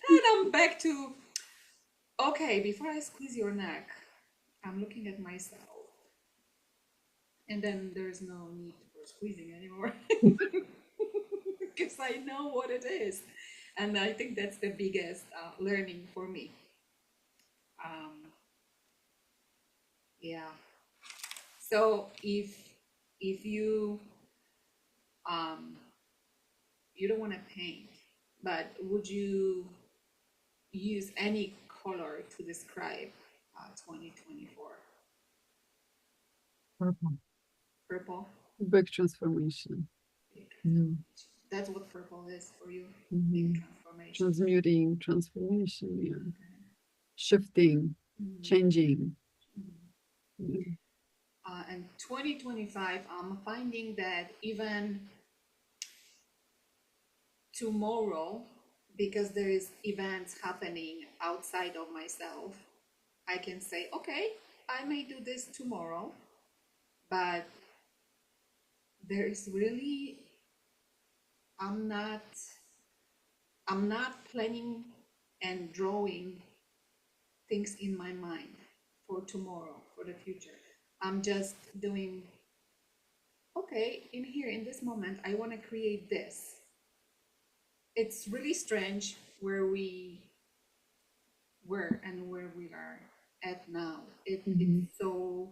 And I'm back to, okay, before I squeeze your neck, I'm looking at myself. And then there's no need for squeezing anymore. Because I know what it is. And I think that's the biggest learning for me. Yeah. So if you you don't want to paint, but would you use any color to describe 2024? Purple. Purple. Big transformation. That's what purple is for you. Mhm. Big transformation. Transmuting, transformation, yeah. Shifting, changing. Yeah. And 2025, I'm finding that even tomorrow, because there is events happening outside of myself, I can say, okay, I may do this tomorrow, but there is really, I'm not planning and drawing things in my mind for tomorrow, for the future. I'm just doing, okay, in here, in this moment, I want to create this. It's really strange where we were and where we are at now. It's so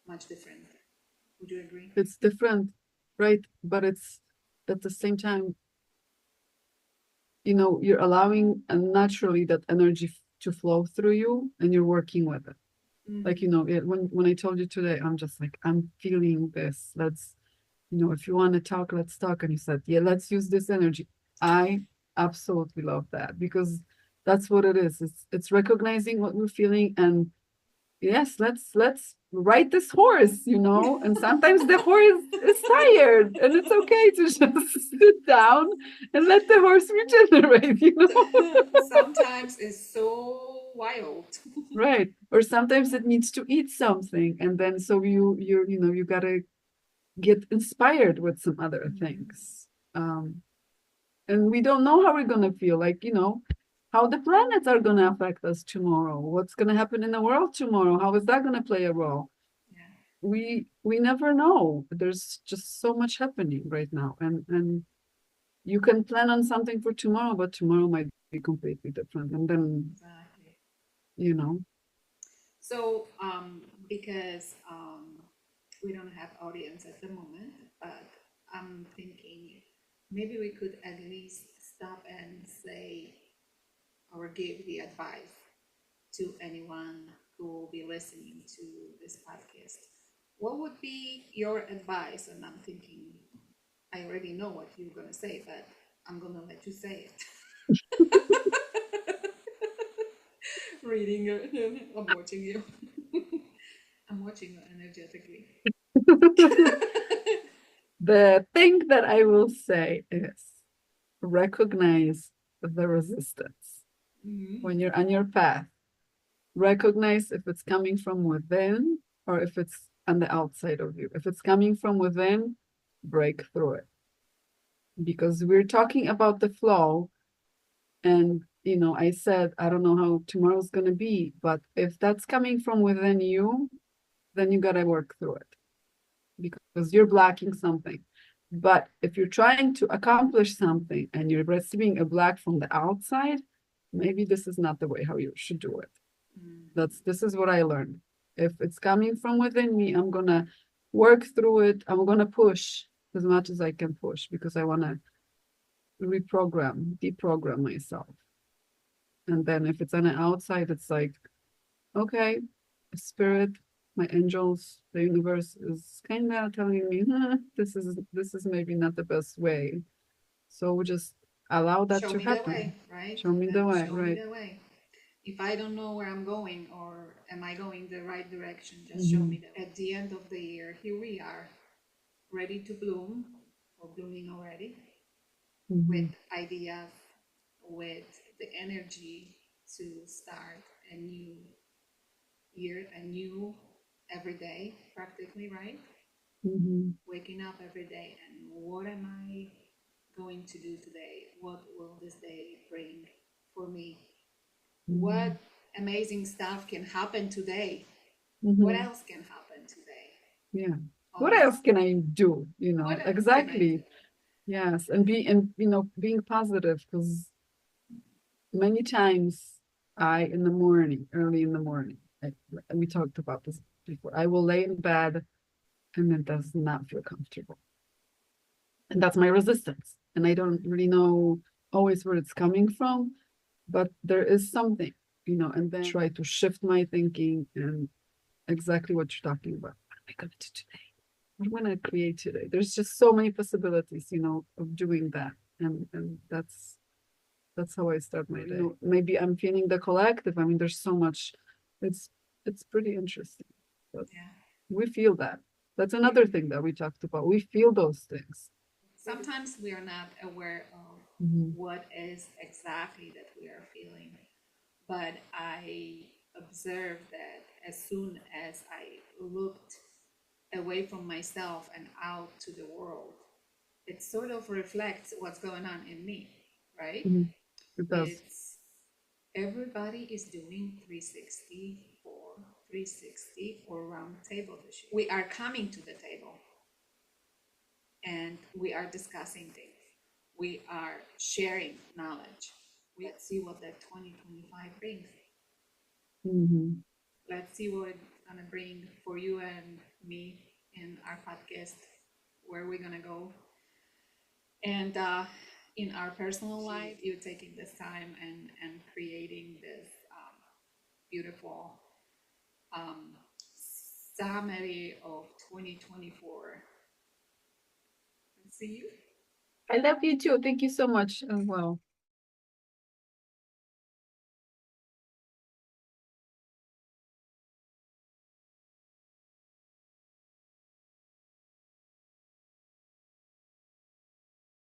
much different. Would you agree? It's different, right? But it's at the same time, you're allowing naturally that energy to flow through you, and you're working with it. Like, when I told you today, I'm just like, I'm feeling this. Let's, if you want to talk, let's talk. And you said, yeah, let's use this energy. I absolutely love that, because That's what it is. It's recognizing what we're feeling, and yes, let's ride this horse, you know. And sometimes the horse is tired, and it's okay to just sit down and let the horse regenerate, you know. Sometimes it's so wild. Right. Or sometimes it needs to eat something, and then so you know, you gotta get inspired with some other things. And we don't know how we're gonna feel, like, you know, how the planets are gonna affect us tomorrow, what's gonna happen in the world tomorrow, how is that gonna play a role? Yeah. We never know. There's just so much happening right now, and you can plan on something for tomorrow, but tomorrow might be completely different, and then, Exactly. you know. So, because we don't have audience at the moment, but I'm thinking maybe we could at least stop and say or give the advice to anyone who will be listening to this podcast. What would be your advice? And I'm thinking, I already know what you're going to say, but I'm going to let you say it. Reading you, I'm watching you. I'm watching you energetically. The thing that I will say is recognize the resistance. When you're on your path, recognize if it's coming from within or if it's on the outside of you. If it's coming from within, break through it. Because we're talking about the flow. And, you know, I said, I don't know how tomorrow's going to be, but if that's coming from within you, then you got to work through it because you're blocking something. But if you're trying to accomplish something and you're receiving a block from the outside, maybe this is not the way how you should do it. This is what I learned. If it's coming from within me, I'm gonna work through it. I'm gonna push as much as I can push because I wanna deprogram myself. And then if it's on the outside, it's like, okay, spirit, my angels, the universe is kind of telling me, this is maybe not the best way. So we just allow that Show to me happen. the way, right? Show me the way, Show right? me the way. If I don't know where I'm going or am I going the right direction, just show me the. At the end of the year, here we are, ready to bloom or blooming already, with ideas, with the energy to start a new year, a new every day, practically, right? Waking up every day and what am I going to do today? What will this day bring for me? What amazing stuff can happen today? What else can happen today? Yeah. What else can I do? You know, What else can I exactly. do? Yes. And you know, being positive, because many times in the morning, early in the morning, we talked about this before, I will lay in bed and it does not feel comfortable. And that's my resistance. And I don't really know always where it's coming from, but there is something, you know, and then try to shift my thinking and exactly what you're talking about. What am I going to do today? What am I going to create today? There's just so many possibilities, you know, of doing that. And that's how I start my day. You know, maybe I'm feeling the collective. I mean, there's so much. It's pretty interesting. But Yeah. we feel that. That's another thing that we talked about. We feel those things. Sometimes we are not aware of what is exactly that we are feeling. But I observed that as soon as I looked away from myself and out to the world, it sort of reflects what's going on in me, right? It does. It's everybody is doing 360 or round table this year. We are coming to the table and we are discussing things. We are sharing knowledge. Let's see what that 2025 brings. Let's see what it's gonna bring for you and me in our podcast, where we're gonna go. And in our personal life, you taking this time and creating this beautiful summary of 2024. See you. I love you too. Thank you so much as well.